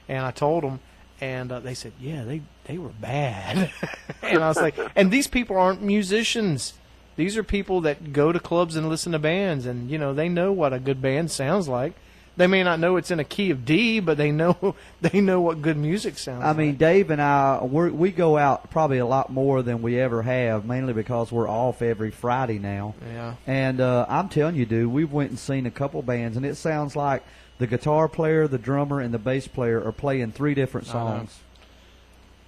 S1: And I told them, and they said, yeah, they were bad. And I was like, and these people aren't musicians. These are people that go to clubs and listen to bands, and, you know, they know what a good band sounds like. They may not know it's in a key of D, but they know what good music sounds like.
S2: I mean, Dave and I, we go out probably a lot more than we ever have, mainly because we're off every Friday now.
S1: Yeah.
S2: And I'm telling you, dude, we've went and seen a couple bands, and it sounds like the guitar player, the drummer, and the bass player are playing 3 different songs.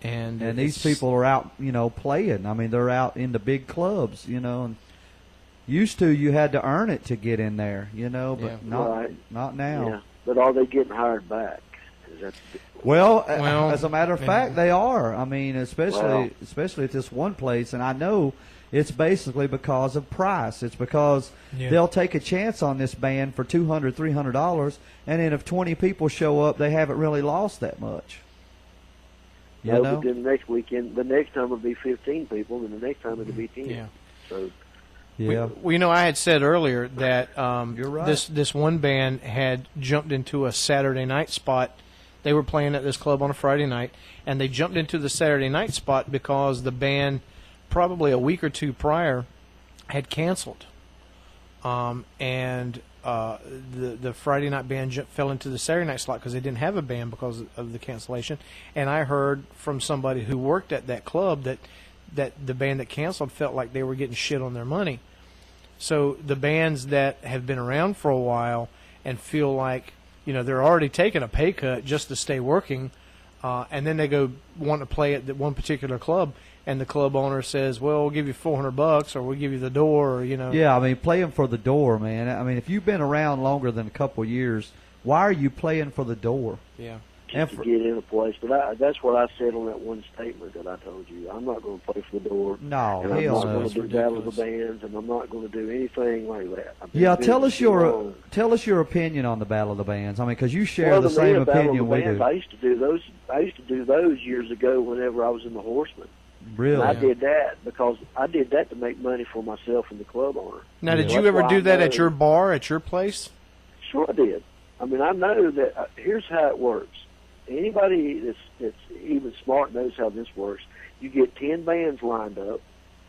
S2: And these people are out, you know, playing. I mean, they're out in the big clubs, you know, and used to, you had to earn it to get in there, you know, but not now.
S4: Yeah. But are they getting hired back?
S2: Well, as a matter of fact, they are. I mean, especially at this one place, and I know it's basically because of price. It's because they'll take a chance on this band for $200, $300, and then if 20 people show up, they haven't really lost that much. You know?
S4: But then the next weekend, the next time it'll be 15 people, and the next time it'll be 10.
S1: Yeah.
S4: So.
S2: Yeah.
S1: Well, you know, I had said earlier that
S2: you're right.
S1: This one band had jumped into a Saturday night spot. They were playing at this club on a Friday night, and they jumped into the Saturday night spot because the band, probably a week or 2 prior, had canceled. And the Friday night band fell into the Saturday night slot because they didn't have a band because of the cancellation. And I heard from somebody who worked at that club that the band that canceled felt like they were getting shit on their money. So the bands that have been around for a while and feel like, you know, they're already taking a pay cut just to stay working, and then they go want to play at one particular club, and the club owner says, well, we'll give you $400 or we'll give you the door, or, you know.
S2: Yeah, I mean, playing for the door, man. I mean, if you've been around longer than a couple of years, why are you playing for the door?
S1: Yeah.
S4: just to get in a place. But that's what I said on that one statement that I told you. I'm not going to play for the door.
S2: No,
S4: and I'm not going to do Battle of the Bands, and I'm not going to do anything like that.
S2: Yeah, tell us your opinion on the Battle of the Bands. I mean, because you share the same opinion we do.
S4: I used to do those. I used to do those years ago whenever I was in the Horsemen.
S2: Really?
S4: And I did that because I did that to make money for myself and the club owner.
S1: Now, did you ever do that at your bar, at your place?
S4: Sure I did. I mean, I know that. Here's how it works. Anybody that's even smart knows how this works. You get 10 bands lined up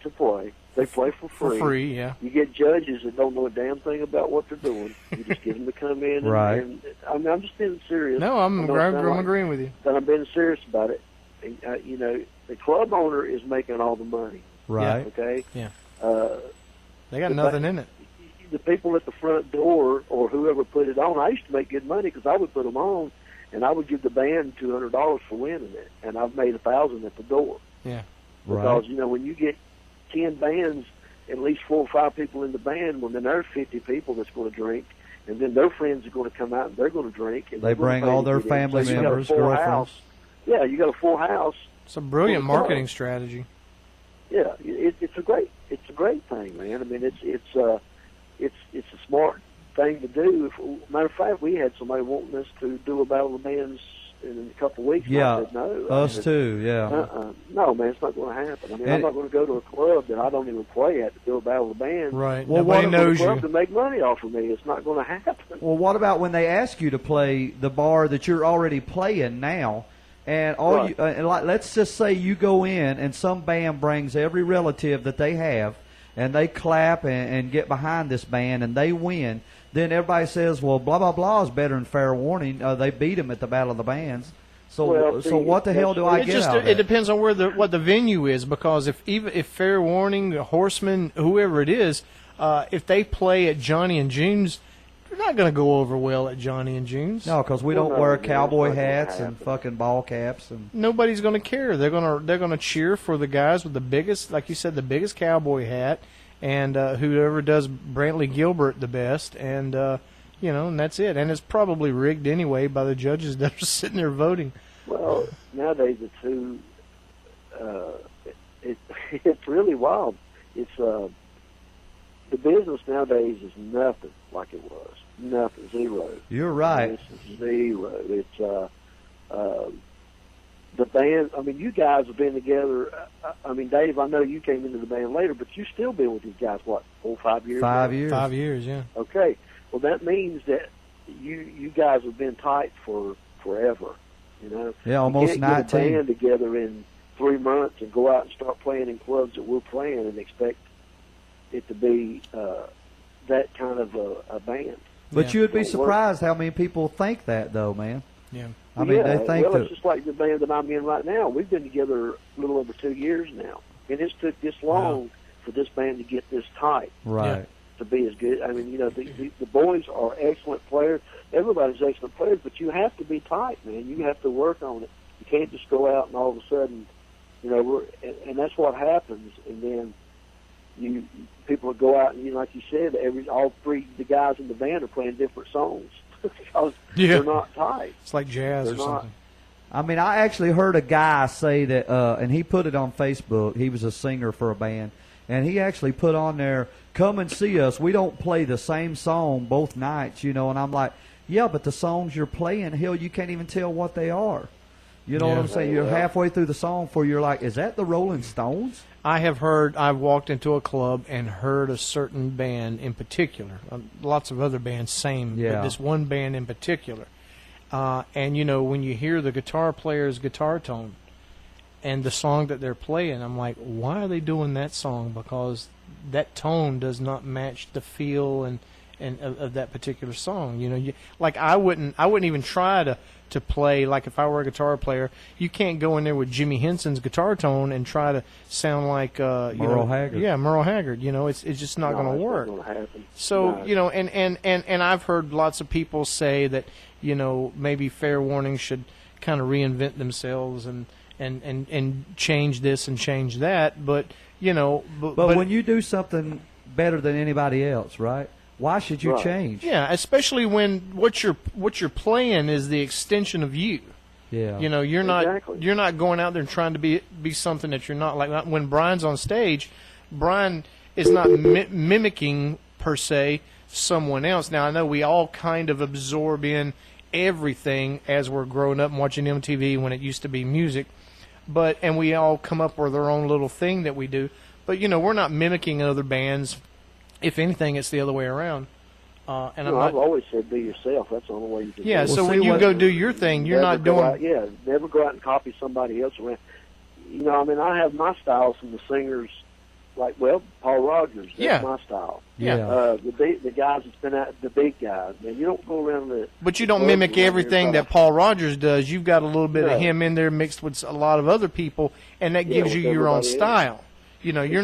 S4: to play. They play for free.
S1: For free, yeah.
S4: You get judges that don't know a damn thing about what they're doing. You just get them to come in.
S2: Right.
S4: And I mean, I'm just being serious.
S1: No, I'm agreeing with you.
S4: But I'm being serious about it. And, you know, the club owner is making all the money.
S2: Right.
S4: Okay?
S1: Yeah. They got nothing in it.
S4: The people at the front door or whoever put it on, I used to make good money because I would put them on, and I would give the band $200 for winning it, and I've made $1,000 at the door.
S1: Yeah.
S4: Because, you know, when you get 10 bands, at least 4 or 5 people in the band, well, then there's 50 people that's going to drink, and then their friends are going to come out and they're going to drink. And
S2: they bring all their family members, girlfriends.
S4: Yeah, you got a full house.
S1: It's a brilliant marketing strategy.
S4: Yeah, it's a great thing, man. I mean, it's a smart thing to do. Matter of fact, we had somebody wanting us to do a Battle of the Bands in a couple of weeks.
S2: Yeah,
S4: I said no.
S2: Us too. Yeah.
S4: No, man, it's not going to happen. I mean, I'm not going to go to a club that I don't even play at to do a Battle of the Bands.
S1: Right.
S2: Well,
S1: nobody knows you
S4: to make money off of me. It's not going to happen.
S2: Well, what about when they ask you to play the bar that you're already playing now? And let's just say you go in and some band brings every relative that they have, and they clap and get behind this band and they win. Then everybody says, well, blah blah blah is better than Fair Warning. They beat them at the Battle of the Bands. So what the hell do I get out of it?
S1: It depends on what the venue is, because if Fair Warning, Horseman, whoever it is, if they play at Johnny and June's, they're not going to go over well at Johnny and June's.
S2: No, because we don't wear cowboy hats and fucking ball caps, and
S1: nobody's going to care. They're going to cheer for the guys with the biggest, like you said, the biggest cowboy hat, and whoever does Brantley Gilbert the best, and and that's it. And it's probably rigged anyway by the judges that are sitting there voting.
S4: Well, nowadays it's really wild. It's the business nowadays is nothing like it was. Nothing, zero.
S2: You're right.
S4: It's zero. It's the band. I mean, you guys have been together. I mean, Dave, I know you came into the band later, but you still been with these guys. What, 4 or 5 years?
S2: 5 years.
S1: 5 years, yeah.
S4: Okay. Well, that means that you guys have been tight for forever. You know.
S2: Yeah, almost
S4: you can't
S2: 19.
S4: Get a band together in 3 months and go out and start playing in clubs that we're playing and expect it to be that kind of a band.
S2: But you would be surprised how many people think that, though, man.
S1: Yeah.
S2: I mean, they think that.
S4: It's just like the band that I'm in right now. We've been together a little over 2 years now, and it's took this long for this band to get this tight.
S2: Right.
S4: To be as good. I mean, you know, the boys are excellent players. Everybody's excellent players, but you have to be tight, man. You have to work on it. You can't just go out and all of a sudden, you know, and that's what happens. And then people will go out and, like you said, all 3 the guys in the band are playing different songs because they're not tight.
S1: It's like jazz or something.
S2: I mean, I actually heard a guy say that, and he put it on Facebook. He was a singer for a band, and he actually put on there, "Come and see us. We don't play the same song both nights," And I'm like, yeah, but the songs you're playing, hell, you can't even tell what they are. You know what I'm saying? You're halfway through the song before you're like, is that the Rolling Stones?
S1: I've walked into a club and heard a certain band in particular, lots of other bands, but this one band in particular. And, when you hear the guitar player's guitar tone and the song that they're playing, I'm like, why are they doing that song? Because that tone does not match the feel and of that particular song. Like I wouldn't even try to play, like if I were a guitar player, you can't go in there with Jimmy Henson's guitar tone and try to sound like
S2: Merle Haggard.
S1: Yeah, Merle Haggard. It's just not going to work.
S4: Not gonna happen.
S1: So and I've heard lots of people say that maybe Fair Warning should kind of reinvent themselves and change this and change that, but
S2: when you do something better than anybody else, right? Why should you change?
S1: Yeah, especially when what you're playing is the extension of you.
S2: Yeah.
S1: You know, you're not going out there and trying to be something that you're not. Like when Brian's on stage, Brian is not mimicking per se someone else. Now I know we all kind of absorb in everything as we're growing up and watching MTV when it used to be music, and we all come up with our own little thing that we do. But you know, we're not mimicking other bands. If anything, it's the other way around.
S4: I've always said be yourself. That's the only way you can.
S1: Yeah.
S4: do it.
S1: So when you go do your thing, you're not doing.
S4: Never go out and copy somebody else around. You know, I mean, I have my styles from the singers, like Paul Rogers. That's my style.
S1: Yeah.
S4: The guys that's been out, the big guys. Man, you don't go around the.
S1: But you don't mimic everything that Paul Rogers does. You've got a little bit of him in there mixed with a lot of other people, and that gives you your own style. You know, you're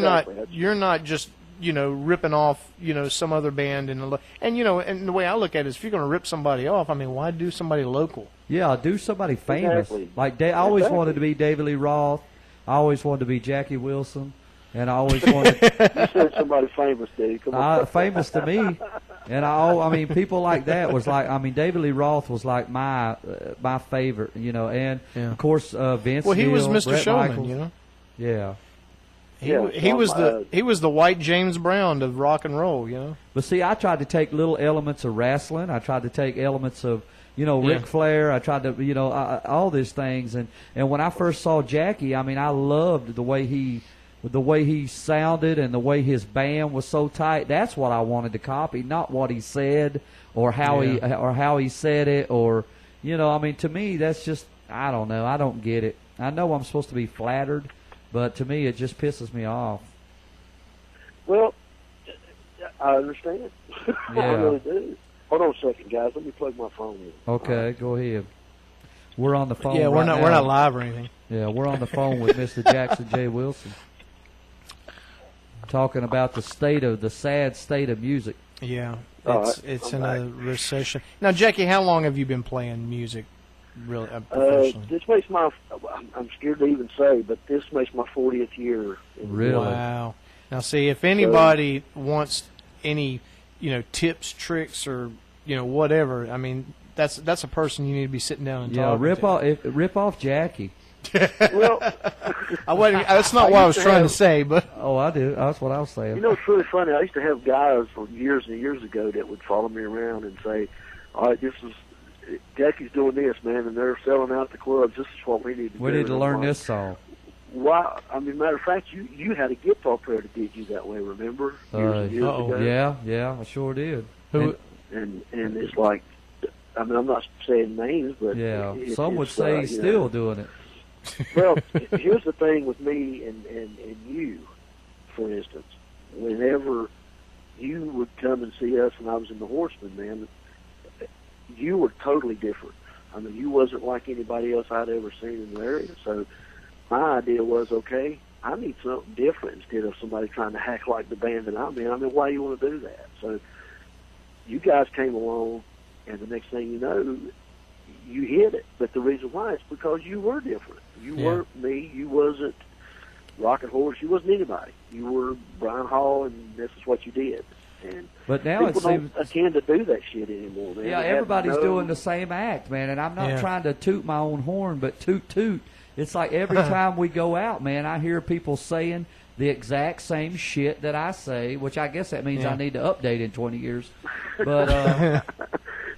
S1: not just ripping off, some other band and the way I look at it is, if you're going to rip somebody off, I mean, why do somebody local?
S2: Yeah, do somebody famous.
S4: Exactly.
S2: Like I always wanted to be David Lee Roth. I always wanted to be Jackie Wilson, and I always wanted.
S4: You said somebody famous, dude. Come on.
S2: Famous to me, and I mean, people like that was like. I mean, David Lee Roth was like my favorite, and of course Vince.
S1: Well, he was
S2: Neil,
S1: Mr.
S2: Bret
S1: Showman,
S2: Michaels. Yeah.
S1: He was the white James Brown of rock and roll,
S2: But see, I tried to take little elements of wrestling. I tried to take elements of Ric Flair. I tried to all these things. And when I first saw Jackie, I mean, I loved the way he sounded and the way his band was so tight. That's what I wanted to copy, not what he said or how he said it or I mean, to me that's just, I don't know. I don't get it. I know I'm supposed to be flattered. But to me, it just pisses me off.
S4: Well, I understand.
S2: Yeah.
S4: I really do. Hold on a second, guys. Let me plug my phone in.
S2: Okay, go ahead. We're on the phone.
S1: Yeah, we're not live or anything.
S2: Yeah, we're on the phone with Mr. Jackson J. Wilson, talking about the sad state of music.
S1: Yeah, it's in a recession. Now, Jackie, how long have you been playing music? Really, professionally?
S4: This makes I'm scared to even say, but this makes my 40th year.
S2: Really?
S1: Wow. Now, see, if anybody wants any, tips, tricks, or whatever, I mean, that's a person you need to be sitting down and talking to.
S2: Rip off Jackie.
S4: Well,
S1: that's not what I was trying to say, but
S2: I do. That's what I was saying.
S4: It's really funny. I used to have guys from years and years ago that would follow me around and say, "All right, Jackie's doing this, man, and they're selling out the clubs. This is what we need to do.
S2: We need to learn this song."
S4: Why? I mean, matter of fact, you had a guitar player that did you that way. Remember? Years ago.
S2: Yeah, I sure did.
S1: Who?
S4: And it's like, I mean, I'm not saying names, but
S2: some would say he's still doing it.
S4: Well, here's the thing with me and you, for instance. Whenever you would come and see us, and I was in the Horsemen, man. You were totally different. I mean, you wasn't like anybody else I'd ever seen in the area. So my idea was, okay, I need something different instead of somebody trying to hack like the band that I'm in. I mean, why do you want to do that? So you guys came along, and the next thing you know, you hit it. But the reason why is because you were different. You weren't me. You wasn't Rocket Horse. You wasn't anybody. You were Brian Hall, and this is what you did.
S2: But now
S4: people don't tend to do that shit anymore, man.
S2: Yeah, everybody's doing the same act, man. And I'm not trying to toot my own horn, but toot. It's like every time we go out, man, I hear people saying the exact same shit that I say, which I guess that means I need to update in 20 years. But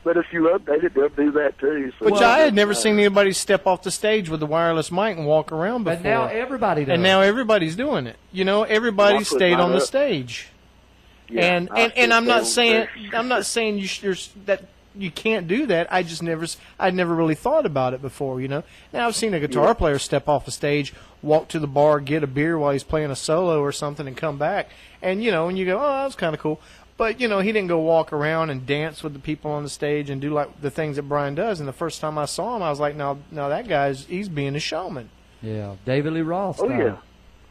S4: but if you update it, they'll do that too. So.
S1: Which I had never seen anybody step off the stage with the wireless mic and walk around before.
S2: But now everybody does.
S1: And now everybody's doing it. Everybody stayed on the stage.
S4: Yeah,
S1: and I'm not saying that you can't do that. I'd never really thought about it before. Now I've seen a guitar player step off the stage, walk to the bar, get a beer while he's playing a solo or something, and come back. And and you go, oh, that was kind of cool. But he didn't go walk around and dance with the people on the stage and do like the things that Brian does. And the first time I saw him, I was like, no, that he's being a showman.
S2: Yeah, David Lee Roth.
S4: Oh yeah.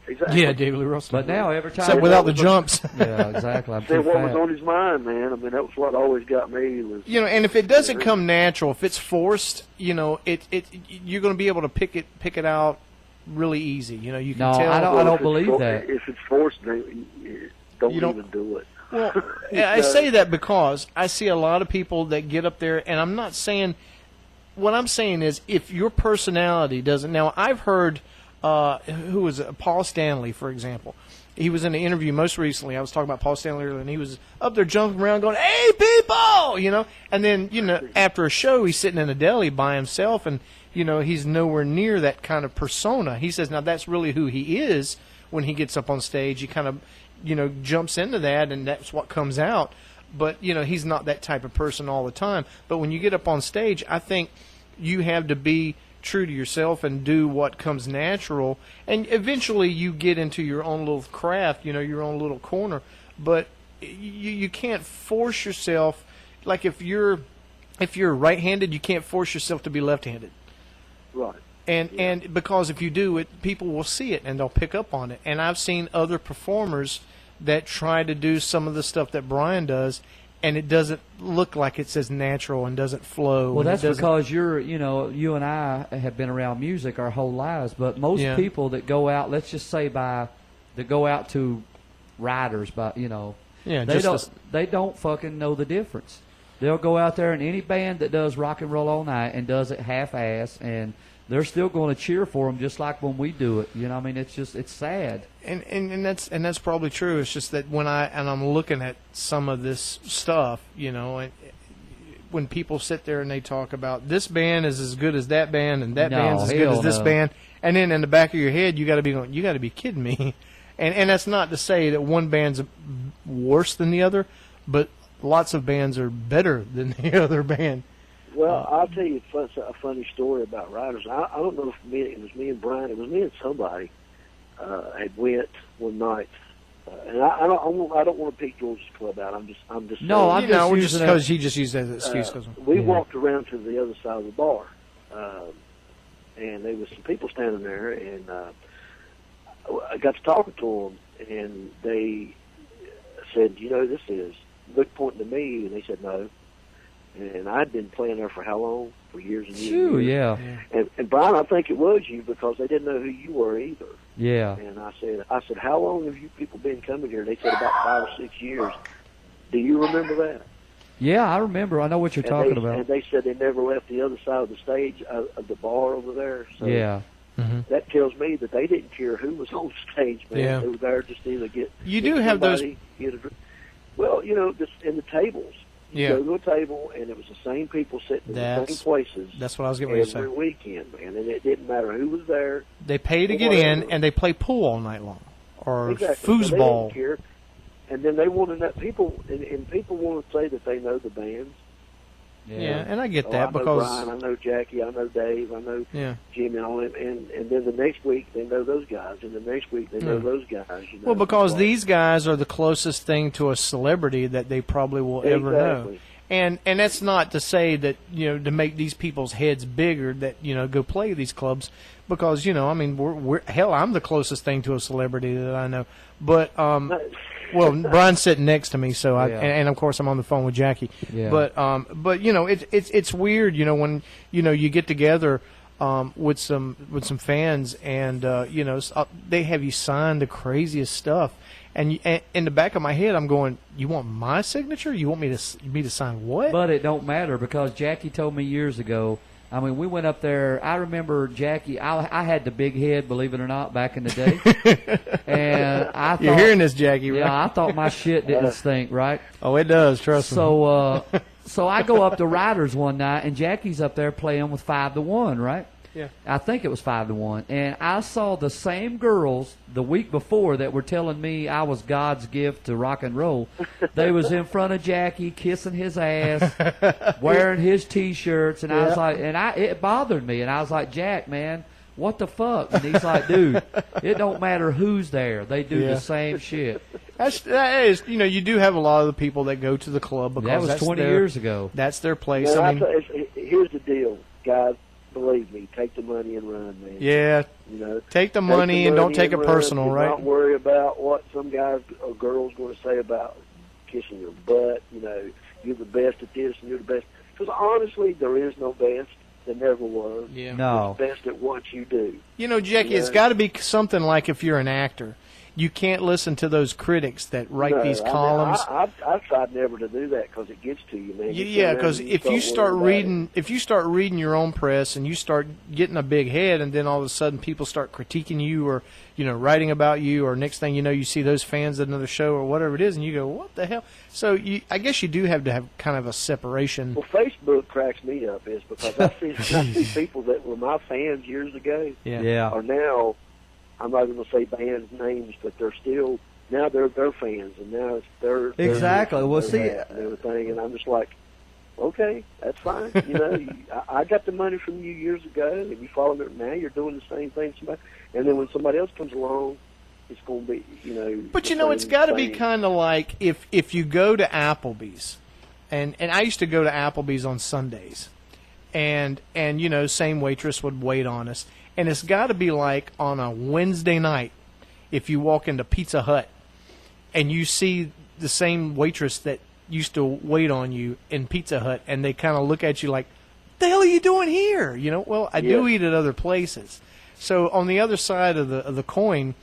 S4: Exactly.
S1: Yeah, David Lee Roth.
S2: But now every time,
S1: except without the jumps.
S2: Yeah, exactly. I'm
S4: what was on his mind, man. I mean, that was what always got me. Was
S1: and if it doesn't come natural, if it's forced, you're going to be able to pick it out really easy. You can tell.
S2: I don't believe that.
S4: If it's forced, don't even do it.
S1: Well, I say that because I see a lot of people that get up there, and I'm not saying what I'm saying is, if your personality doesn't. Now, I've heard who was it? Paul Stanley, for example. He was in an interview most recently. I was talking about Paul Stanley earlier, and he was up there jumping around going, "Hey, people!" And then, after a show, he's sitting in a deli by himself, and, he's nowhere near that kind of persona. He says, now that's really who he is when he gets up on stage. He kind of, jumps into that, and that's what comes out. But, he's not that type of person all the time. But when you get up on stage, I think you have to be true to yourself and do what comes natural, and eventually you get into your own little craft, your own little corner. But you can't force yourself. Like if you're right-handed, you can't force yourself to be left-handed.
S4: Right.
S1: And because if you do it, people will see it and they'll pick up on it. And I've seen other performers that try to do some of the stuff that Brian does, and it doesn't look like it's as natural and doesn't flow.
S5: Well, that's because you and I have been around music our whole lives, but most people that go out, let's just say that go out to riders, they don't fucking know the difference. They'll go out there, and any band that does rock and roll all night and does it half-ass, and they're still going to cheer for them just like when we do it. It's sad. And
S1: that's probably true. It's just that when I'm looking at some of this stuff, when people sit there and they talk about this band is as good as that band and that band's as good as this band, and then in the back of your head you got to be going, you got to be kidding me. And that's not to say that one band's worse than the other, but lots of bands are better than the other band.
S4: Well, I'll tell you a funny story about Riders. I don't know if it was me and Brian. It was me and somebody had went one night, and I don't want to pick George's Club out. I'm just
S5: no. I'm just
S1: because he just used that as an excuse.
S4: We walked around to the other side of the bar, and there was some people standing there, and I got to talking to them, and they said, this is. Looked pointing to me, and they said no. And I'd been playing there for how long? For years and years.
S5: Sure, yeah.
S4: And Brian, I think it was you because they didn't know who you were either.
S5: Yeah.
S4: And I said, how long have you people been coming here? They said about 5 or 6 years. Do you remember that?
S5: Yeah, I remember. I know what you're talking about.
S4: And they said they never left the other side of the stage of the bar over there. So
S5: yeah.
S1: Mm-hmm.
S4: That tells me that they didn't care who was on stage, man.
S1: Yeah.
S4: They were there just to either get.
S1: You do have those.
S4: Well, just in the tables. You go to a table, and it was the same people sitting in the same places.
S1: That's what I was getting ready to say.
S4: Every weekend, man, and it didn't matter who was there.
S1: They pay to get in, and they play pool all night long, or foosball.
S4: So they didn't care. And then they wanted that people, and people want to say that they know the bands.
S1: Yeah, and I get that
S4: I know
S1: because
S4: Brian, I know Jackie, I know Dave, I know Jimmy, and all them, and then the next week they know those guys, and the next week they know those guys.
S1: Well, because these guys are the closest thing to a celebrity that they probably will ever know. And that's not to say that to make these people's heads bigger that go play these clubs, because we're hell, I'm the closest thing to a celebrity that I know, but well, Brian's sitting next to me, so and of course I'm on the phone with Jackie.
S5: Yeah.
S1: But it's weird, when you get together with some fans, and they have you sign the craziest stuff, and in the back of my head I'm going, you want my signature? You want me to sign what?
S5: But it don't matter, because Jackie told me years ago. We went up there. I remember Jackie. I had the big head, believe it or not, back in the day. And I thought,
S1: you're hearing this, Jackie, right?
S5: Yeah, I thought my shit didn't stink, right?
S1: Oh, it does. Trust me.
S5: So I go up to Riders one night, and Jackie's up there playing with 5-1, right?
S1: Yeah.
S5: I think it was 5-1, and I saw the same girls the week before that were telling me I was God's gift to rock and roll. They was in front of Jackie, kissing his ass, wearing his T-shirts, and I was like, it bothered me, and I was like, Jack, man, what the fuck? And he's like, dude, it don't matter who's there, they do the same shit.
S1: That is, you do have a lot of the people that go to the club because
S5: that was 20 years ago.
S1: That's their place.
S4: Now, here's the deal, guys. Believe me, take the money and run, man.
S1: Yeah, take the money and don't take it personal, right?
S4: Don't worry about what some guys or girls going to say about kissing your butt. You're the best at this and you're the best. Because honestly, there is no best. There never was.
S1: Yeah.
S5: No.
S4: You're best at what you do.
S1: Jackie, it's got to be something like if you're an actor. you can't listen to those critics that write these columns.
S4: I've tried never to do that because it gets to you, man.
S1: Yeah, because if you start reading your own press and you start getting a big head, and then all of a sudden people start critiquing you or writing about you, or next thing you know you see those fans at another show or whatever it is, and you go, what the hell? So I guess you do have to have kind of a separation.
S4: Well, Facebook cracks me up is because I see people that were my fans years ago are now, I'm not going to say bands names, but they're still, now they're their fans, and now it's their
S2: exactly. Well, see,
S4: and everything, and I'm just like, okay, that's fine. I got the money from you years ago, and you followed it. Now you're doing the same thing. And then when somebody else comes along, it's going to be,
S1: But it's got to be kind of like if you go to Applebee's, and I used to go to Applebee's on Sundays, and same waitress would wait on us. And it's got to be like on a Wednesday night if you walk into Pizza Hut and you see the same waitress that used to wait on you in Pizza Hut, and they kind of look at you like, what the hell are you doing here? Well, I do eat at other places. So on the other side of the coin,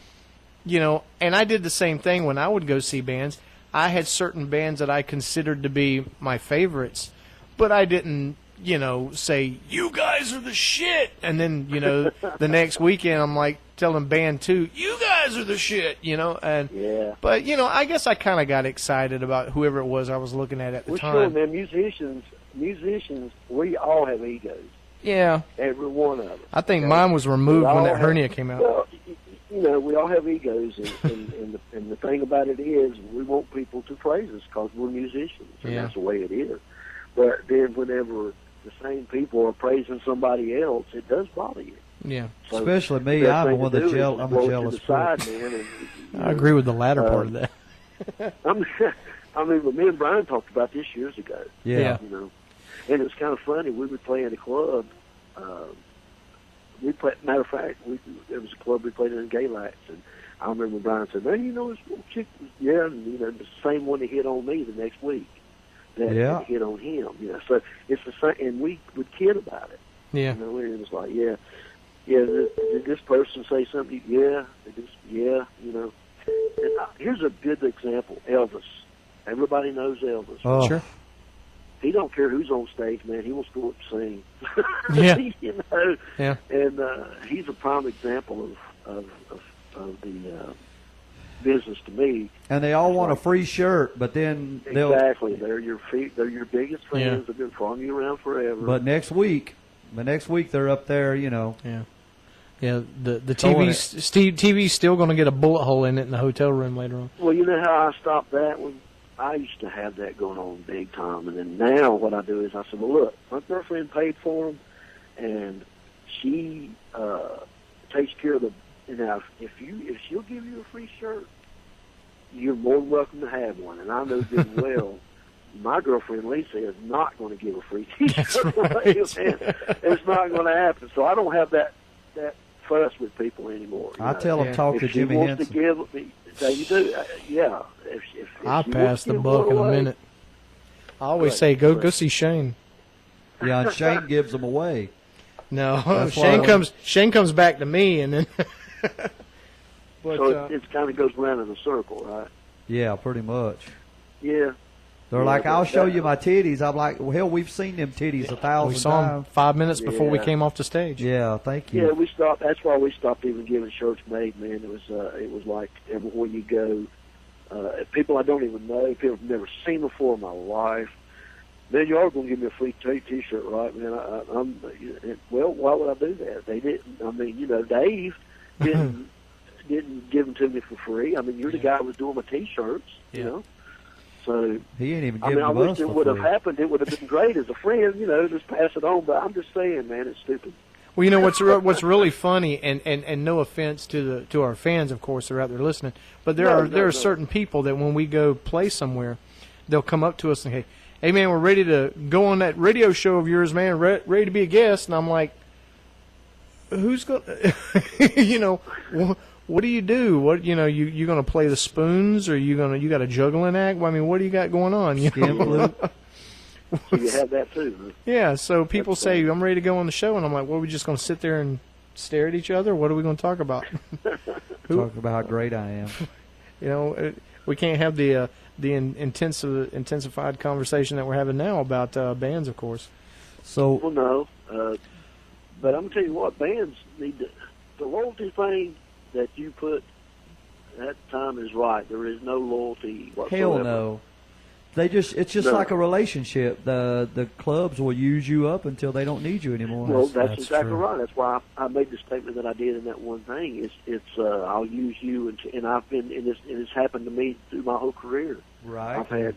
S1: and I did the same thing when I would go see bands. I had certain bands that I considered to be my favorites, but I didn't say, you guys are the shit. And then, the next weekend I'm like telling band 2, you guys are the shit, and but I guess I kind of got excited about whoever it was I was looking at the time.
S4: Sure, man, musicians, we all have egos.
S1: Yeah.
S4: Every one of them.
S1: I think mine was removed when that hernia came out.
S4: Well, we all have egos, and the thing about it is we want people to praise us because we're musicians, and that's the way it is. But then whenever the same people are praising somebody else, it does bother you.
S1: Yeah.
S2: So especially me, I'm a jealous
S4: person.
S1: I agree with the latter part of that.
S4: But me and Brian talked about this years ago.
S1: Yeah.
S4: And it's kind of funny. We would play in a club. Matter of fact, there was a club we played in Gay Lights, and I remember Brian said, "Man, this little chick was and the same one that hit on me the next week." That hit on him, So it's the same, and we would kid about it.
S1: Yeah.
S4: And it was like, did this person say something? Yeah. And here's a good example: Elvis. Everybody knows Elvis.
S1: Oh, sure.
S4: He don't care who's on stage, man. He wants to go up and sing.
S1: Yeah.
S4: Yeah. And he's a prime example of the business to me.
S2: And they all want a free shirt, but then
S4: they're your biggest fans. Yeah. They've been following you around forever.
S2: But next week they're up there,
S1: Yeah. Yeah, the TV's still going to get a bullet hole in it in the hotel room later on.
S4: Well, you know how I stopped that one? I used to have that going on big time, and then now what I do is I said, well, look, my girlfriend paid for them, and she takes care of the. Now, if she'll give you a free shirt, you're more than welcome to have one. And I know good and well, my girlfriend Lisa is not going to give a free T-shirt. Right. It's not going to happen. So I don't have that fuss with people anymore.
S2: I tell them talk to Jimmy Henson.
S4: To give me, so you do, yeah. If
S1: I'll pass the buck in a minute. I always say go see Shane.
S2: Yeah, and Shane gives them away.
S1: No, Shane comes back to me, and then.
S4: But, so it kind of goes around in a circle, right?
S2: Yeah, pretty much.
S4: Yeah.
S2: They're like, I'll show you my titties. I'm like, well, hell, we've seen them titties 1,000 times.
S1: We saw them 5 minutes before we came off the stage.
S2: Yeah, thank you.
S4: Yeah, we stopped. That's why we stopped even giving shirts made, man. It was like everywhere you go, people I don't even know, people I've never seen before in my life. Man, you are going to give me a free T-shirt, right, man? Well, why would I do that? They didn't. I mean, Dave didn't give them to me for free. I mean, you're the guy who was doing my T-shirts, So
S2: he ain't even giving
S4: I wish it would have happened. It would have been great as a friend, just pass it on. But I'm just saying, man, it's stupid.
S1: Well, what's really funny, and no offense to our fans, of course, they're out there listening, but there are certain people that when we go play somewhere, they'll come up to us and hey man, we're ready to go on that radio show of yours, man, ready to be a guest, and I'm like, who's going? What do you do? What you going to play the spoons, or you got a juggling act? Well, I mean, what do you got going on?
S4: So you have that too. Huh?
S1: Yeah. So people say I'm ready to go on the show, and I'm like, well, are we just going to sit there and stare at each other? What are we going to talk about?
S5: Talk about how great I am.
S1: You know, we can't have the intensified conversation that we're having now about bands, of course.
S5: So,
S4: well, no, but I'm gonna tell you what, bands need the loyalty thing that you put. That time is right. There is no loyalty whatsoever.
S5: Hell no. It's just like a relationship. The clubs will use you up until they don't need you anymore.
S4: Well, that's exactly right. That's why I made the statement that I did in that one thing. It's I'll use you, and I've been in this, and it's happened to me through my whole career.
S5: Right.
S4: I've had,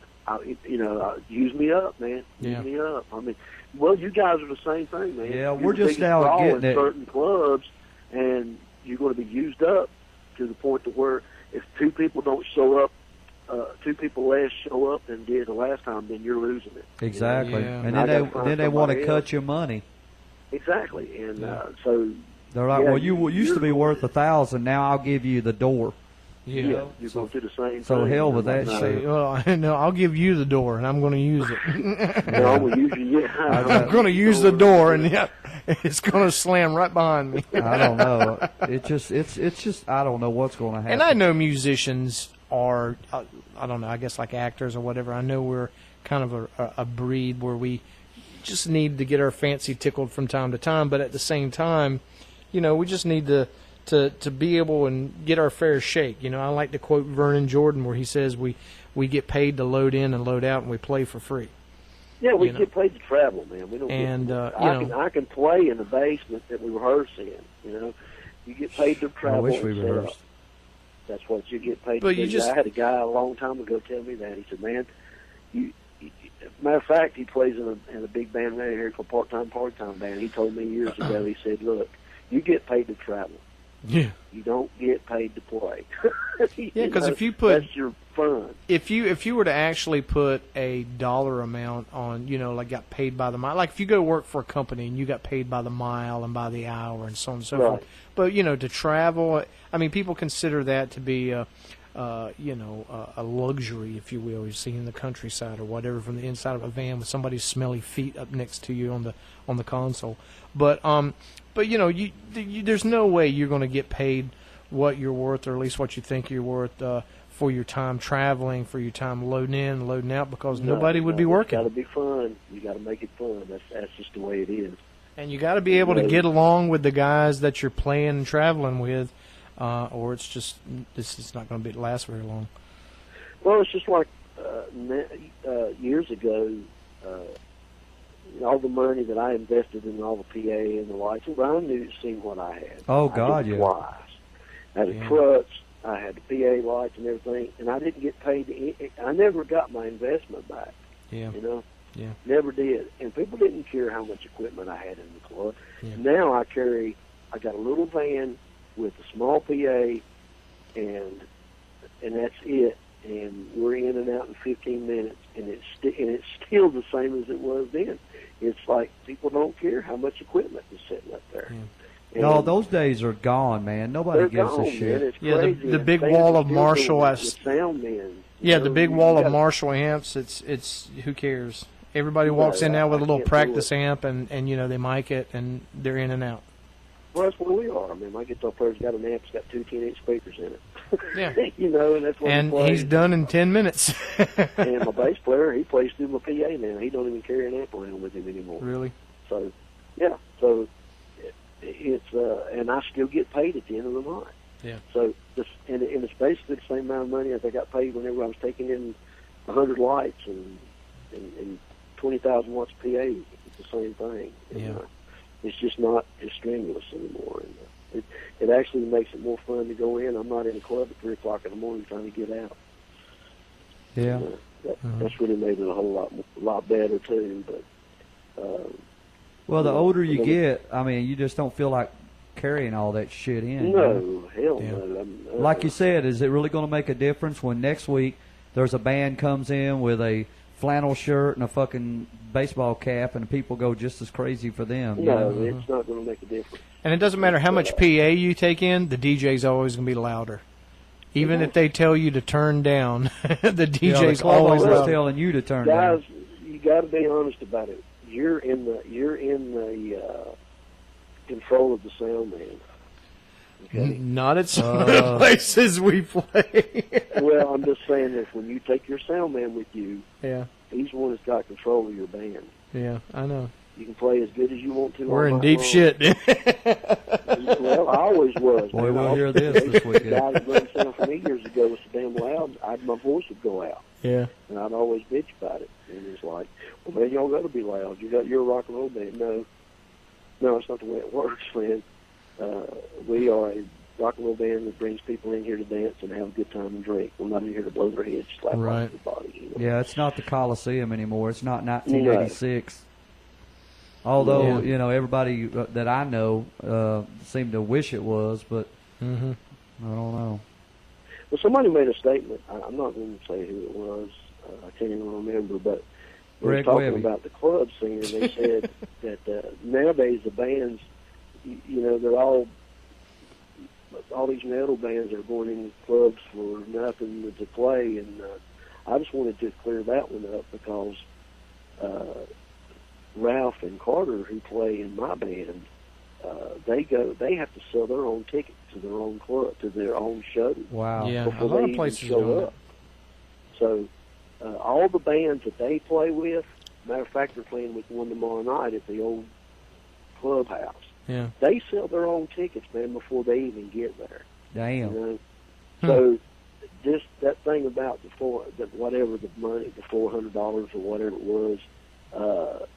S4: use me up, man. Use me up. I mean, well, you guys are the same thing, man.
S5: Yeah,
S4: You're
S5: we're just now getting it.
S4: Certain clubs, and you're going to be used up to the point to where if two people don't show up. Two people less show up than did the last time, then you're losing it.
S5: Exactly, and then they want to cut your money.
S4: Exactly, and so
S5: they're like, well, you used to be worth 1,000, now I'll give you the door.
S4: Yeah, you're going to do the same.
S5: So
S4: thing.
S5: hell with that shit.
S1: Well, no, I'll give you the door, and I'm going to use it.
S4: No, I'm going to use you. Yeah,
S1: I'm going to use the door, and it's going to slam right behind me.
S5: I don't know. It's just I don't know what's going to happen.
S1: And I know musicians are, I don't know, I guess like actors or whatever. I know we're kind of a breed where we just need to get our fancy tickled from time to time, but at the same time, you know, we just need to be able and get our fair shake. You know, I like to quote Vernon Jordan where he says we get paid to load in and load out, and we play for free.
S4: Yeah, we get paid to travel, man. We don't.
S1: And
S4: I can play in the basement that we rehearse in. You know, you get paid to travel.
S5: I wish we rehearsed.
S4: That's what you get paid
S1: but
S4: to do. I had a guy a long time ago tell me that. He said, man, matter of fact, he plays in a big band right here called Part-Time band. He told me years ago, he said, look, you get paid to travel.
S1: Yeah.
S4: You don't get paid to play.
S1: Yeah, because if you put...
S4: That's your fun.
S1: If you were to actually put a dollar amount on, you know, like got paid by the mile, like if you go work for a company and you got paid by the mile and by the hour and so on and so forth. But, you know, to travel, I mean, people consider that to be a luxury, if you will. You see in the countryside or whatever from the inside of a van with somebody's smelly feet up next to you on the console. But you know, there's no way you're going to get paid what you're worth, or at least what you think you're worth, for your time traveling, for your time loading in and loading out, because nobody would be working.
S4: It's got to be fun. You got to make it fun. That's just the way it is.
S1: And you got to be able to get along with the guys that you're playing and traveling with, or it's just this is not going to last very long.
S4: Well, it's just like years ago. All the money that I invested in all the PA and the lights, Ryan knew seen what I had.
S5: Oh God, yeah.
S4: Twice. I had a crutch. I had the PA lights and everything, and I didn't get paid. I never got my investment back.
S1: Yeah.
S4: You know.
S1: Yeah.
S4: Never did. And people didn't care how much equipment I had in the club.
S1: Yeah.
S4: Now I got a little van with a small PA, and that's it. And we're in and out in 15 minutes, and it's still the same as it was then. It's like people don't care how much equipment is sitting up there.
S5: Yeah. No, those days are gone, man. Nobody gives a shit.
S1: Yeah, the big wall of Marshall
S4: sound men.
S1: Yeah, the big wall of Marshall amps. It's who cares? Everybody walks in now with a little practice amp, and you know they mic it, and they're in and out.
S4: Well, that's where we are. I mean, my guitar player's got an amp that's got 2 10-inch speakers in it.
S1: Yeah.
S4: You know, and that's what
S1: and he's done in 10 minutes.
S4: And my bass player, he plays through my PA now. He don't even carry an amp around with him anymore.
S1: Really?
S4: So, yeah. So it's and I still get paid at the end of the month.
S1: Yeah.
S4: So and it's basically the same amount of money as I got paid whenever I was taking in 100 lights and 20,000 watts PA. It's the same thing.
S1: Yeah.
S4: It's just not as strenuous anymore. And it actually makes it more fun to go in. I'm not in a club at 3 o'clock in the morning trying to get out.
S5: Yeah.
S4: That's really made it a whole lot better too. But
S5: well, the older you get, I mean, you just don't feel like carrying all that shit in.
S4: No, hell no.
S5: Like you said, is it really going to make a difference when next week there's a band comes in with a flannel shirt and a fucking baseball cap, and people go just as crazy for them?
S4: No, it's not going to make a difference.
S1: And it doesn't matter how much PA you take in, the DJ's always going to be louder. Even if they tell you to turn down, the DJ's always
S5: telling you to turn down.
S4: Guys, you got to be honest about it. You're in the control of the sound man. Okay?
S1: Not at some of the places we play.
S4: Well, I'm just saying that when you take your sound man with you,
S1: yeah,
S4: he's the one that's got control of your band.
S1: Yeah, I know.
S4: You can play as good as you want to.
S1: We're in deep shit.
S4: Well, I always was.
S5: Boy, we'll hear this weekend.
S4: The guy that run sound for me years ago was so damn loud, my voice would go out.
S1: Yeah.
S4: And I'd always bitch about it. And it's like, well, man, y'all got to be loud. You're a rock and roll band. No, it's not the way it works, man. We are a rock and roll band that brings people in here to dance and have a good time and drink. We're not in here to blow their heads, slap off their body. You know?
S5: Yeah, it's not the Coliseum anymore. It's not 1986. No. Although, everybody that I know seemed to wish it was, but I don't know.
S4: Well, somebody made a statement. I'm not going to say who it was. I can't even remember, but they were talking about the club scene, and they said that nowadays the bands, they're all these metal bands are going in clubs for nothing to play, and I just wanted to clear that one up because Ralph and Carter, who play in my band, they have to sell their own tickets to their own club, to their own show.
S5: Wow.
S1: Yeah,
S4: before
S1: a lot
S4: they
S1: of places
S4: even show up. So all the bands that they play with, matter of fact, they're playing with one tomorrow night at the old clubhouse.
S1: Yeah.
S4: They sell their own tickets, man, before they even get there.
S5: Damn.
S4: So just that thing about whatever the money, the $400 or whatever it was,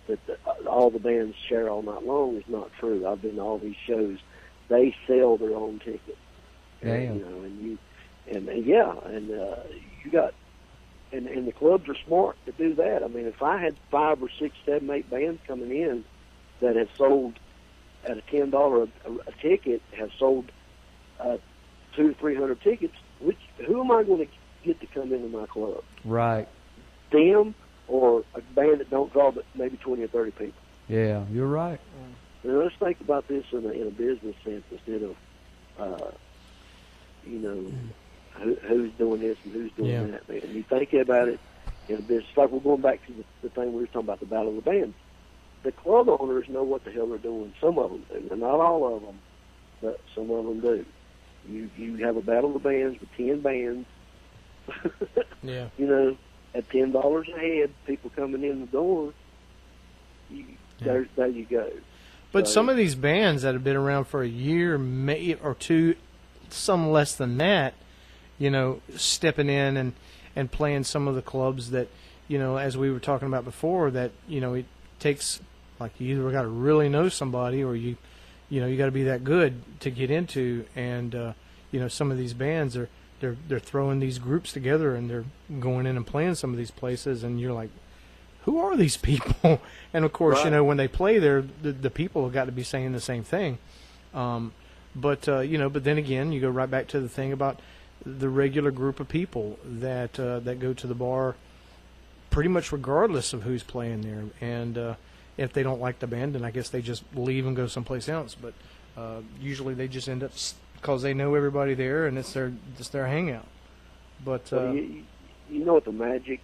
S4: that all the bands share all night long is not true. I've been to all these shows. They sell their own tickets.
S5: Damn.
S4: You got, and the clubs are smart to do that. I mean, if I had 5 or 6, 7, 8 bands coming in that have sold at a $10 a ticket, have sold 200 to 300 tickets, who am I going to get to come into my club?
S5: Right.
S4: Them or a band that don't draw but maybe 20 or 30 people?
S5: Yeah, you're right.
S4: Now, let's think about this in a business sense instead of, who's doing this and who's doing that. Man. You think about it in a business, like we're going back to the thing we were talking about, the Battle of the Bands. The club owners know what the hell they're doing. Some of them do, and not all of them, but some of them do. You have a Battle of the Bands with 10 bands.
S1: Yeah.
S4: At $10 a head, people coming in the door. There you go.
S1: But some of these bands that have been around for a year or two, some less than that, stepping in and playing some of the clubs that, as we were talking about before, that, it takes, like, you either got to really know somebody or you got to be that good to get into. And, some of these bands they're throwing these groups together and they're going in and playing some of these places, and you're like, who are these people? And of course, when they play there, the people have got to be saying the same thing. But then again, you go right back to the thing about the regular group of people that go to the bar pretty much regardless of who's playing there. And if they don't like the band, then I guess they just leave and go someplace else. But usually they just end up, because they know everybody there and it's their hangout. But
S4: you know what the magic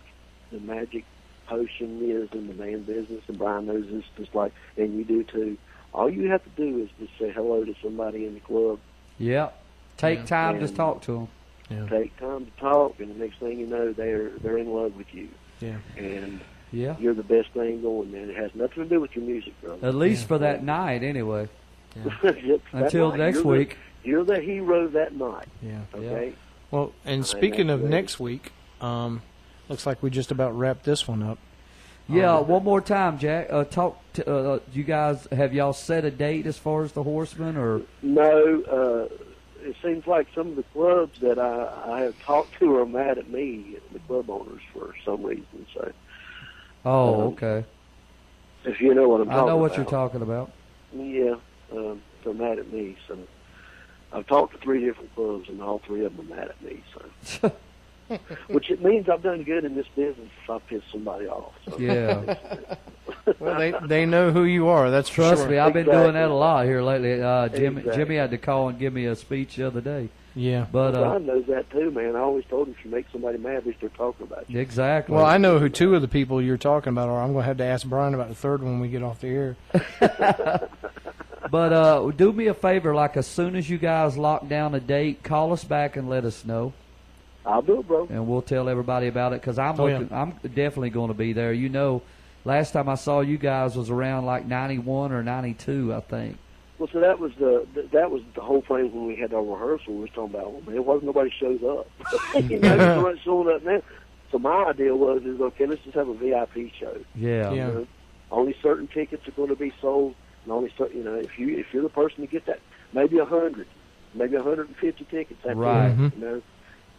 S4: potion is in the band business, and Brian knows this just like, and you do too. All you have to do is just say hello to somebody in the club.
S5: Yeah. Take time to talk to them.
S1: Yeah.
S4: Take time to talk, and the next thing you know, they're in love with you.
S1: Yeah.
S4: And you're the best thing going, man. It has nothing to do with your music, brother.
S5: At least for that night, anyway.
S1: Yeah.
S5: Until next week.
S4: You're the hero that night.
S1: Yeah.
S4: Okay.
S1: Yeah. Well, and speaking of next week, looks like we just about wrapped this one up.
S5: Yeah, one more time, Jack. You guys, have y'all set a date as far as the Horsemen, or
S4: no? It seems like some of the clubs that I have talked to are mad at me, the club owners, for some reason. So.
S5: Okay.
S4: If you know what I'm talking about.
S5: I know what you're talking about.
S4: Yeah, they're mad at me. So I've talked to 3 different clubs, and all 3 of them are mad at me. So. Which it means I've done good in this business if I piss somebody off. So.
S5: Yeah.
S1: Well, they know who you are. That's for
S5: Trust
S1: sure.
S5: me, I've been doing that a lot here lately. Jimmy had to call and give me a speech the other day.
S1: Yeah.
S5: But
S4: Brian knows that too, man. I always told him if you make somebody mad, at least they're talking about you.
S5: Exactly.
S1: Well, I know who 2 of the people you're talking about are. I'm going to have to ask Brian about the third one when we get off the air.
S5: But do me a favor, like as soon as you guys lock down a date, call us back and let us know.
S4: I'll do it, bro.
S5: And we'll tell everybody about it because I'm definitely going to be there. You know, last time I saw you guys was around like 91 or 92, I think.
S4: Well, so that was the whole thing when we had our rehearsal. We were talking about, well, man, what if nobody shows up? You know, nobody's showing up now. So my idea was, okay, let's just have a VIP show.
S5: Yeah.
S4: You know, only certain tickets are going to be sold, and only certain, you know, if you're the person to get that, maybe 100, maybe 150 tickets. That's
S5: right.
S4: It, you know,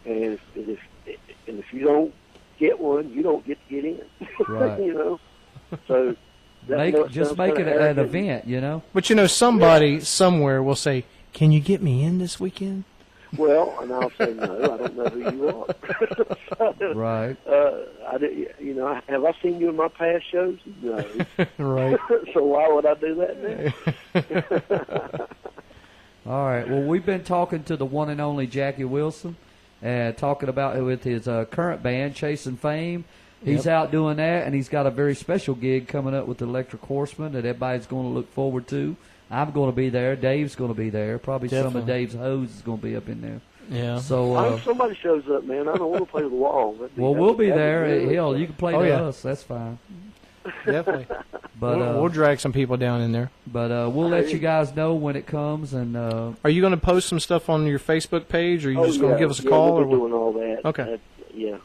S4: and if you don't get one, you don't get to get in.
S5: Right.
S4: You know, so.
S5: Make it an event, you know.
S1: But you know, somebody somewhere will say, "Can you get me in this weekend?"
S4: Well, and I'll say no. I don't know who you are. So,
S5: right.
S4: You know, have I seen you in my past shows? No.
S1: Right.
S4: So why would I do that now?
S5: All right. Well, we've been talking to the one and only Jackie Wilson, and talking about it with his current band, Chasing Fame. He's out doing that, and he's got a very special gig coming up with the Electric Horsemen that everybody's going to look forward to. I'm going to be there. Dave's going to be there. Probably some of Dave's hose is going to be up in there.
S1: Yeah.
S5: So
S4: I hope somebody shows up, man. I don't want to play the wall.
S5: We'll be there. Hell, you can play to us. That's fine.
S1: Definitely.
S5: But
S1: we'll drag some people down in there.
S5: But we'll let you guys know when it comes. And
S1: are you going to post some stuff on your Facebook page, or are you just going to give us a call?
S4: We'll be doing all that.
S1: Okay.
S4: Yeah.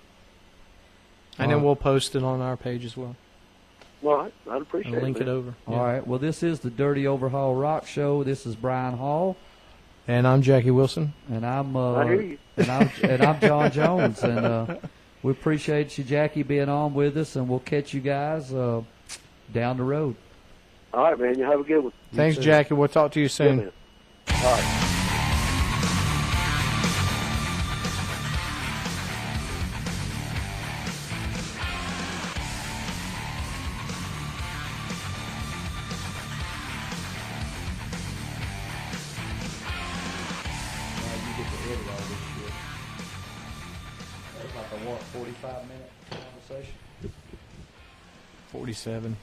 S1: And then we'll post it on our page as well.
S4: All right. I'd appreciate it.
S1: I'll link it over.
S5: Yeah. All right. Well, this is the Dirty Overhaul Rock Show. This is Brian Hall.
S1: And I'm Jackie Wilson.
S5: And I'm
S4: I hear you.
S5: and I'm John Jones. And we appreciate you, Jackie, being on with us. And we'll catch you guys down the road.
S4: All right, man. You have a good one.
S1: Thanks, Jackie. We'll talk to you soon.
S4: Yeah, man. All right.
S5: Edit all this shit. That was like a 45-minute conversation?
S1: 47.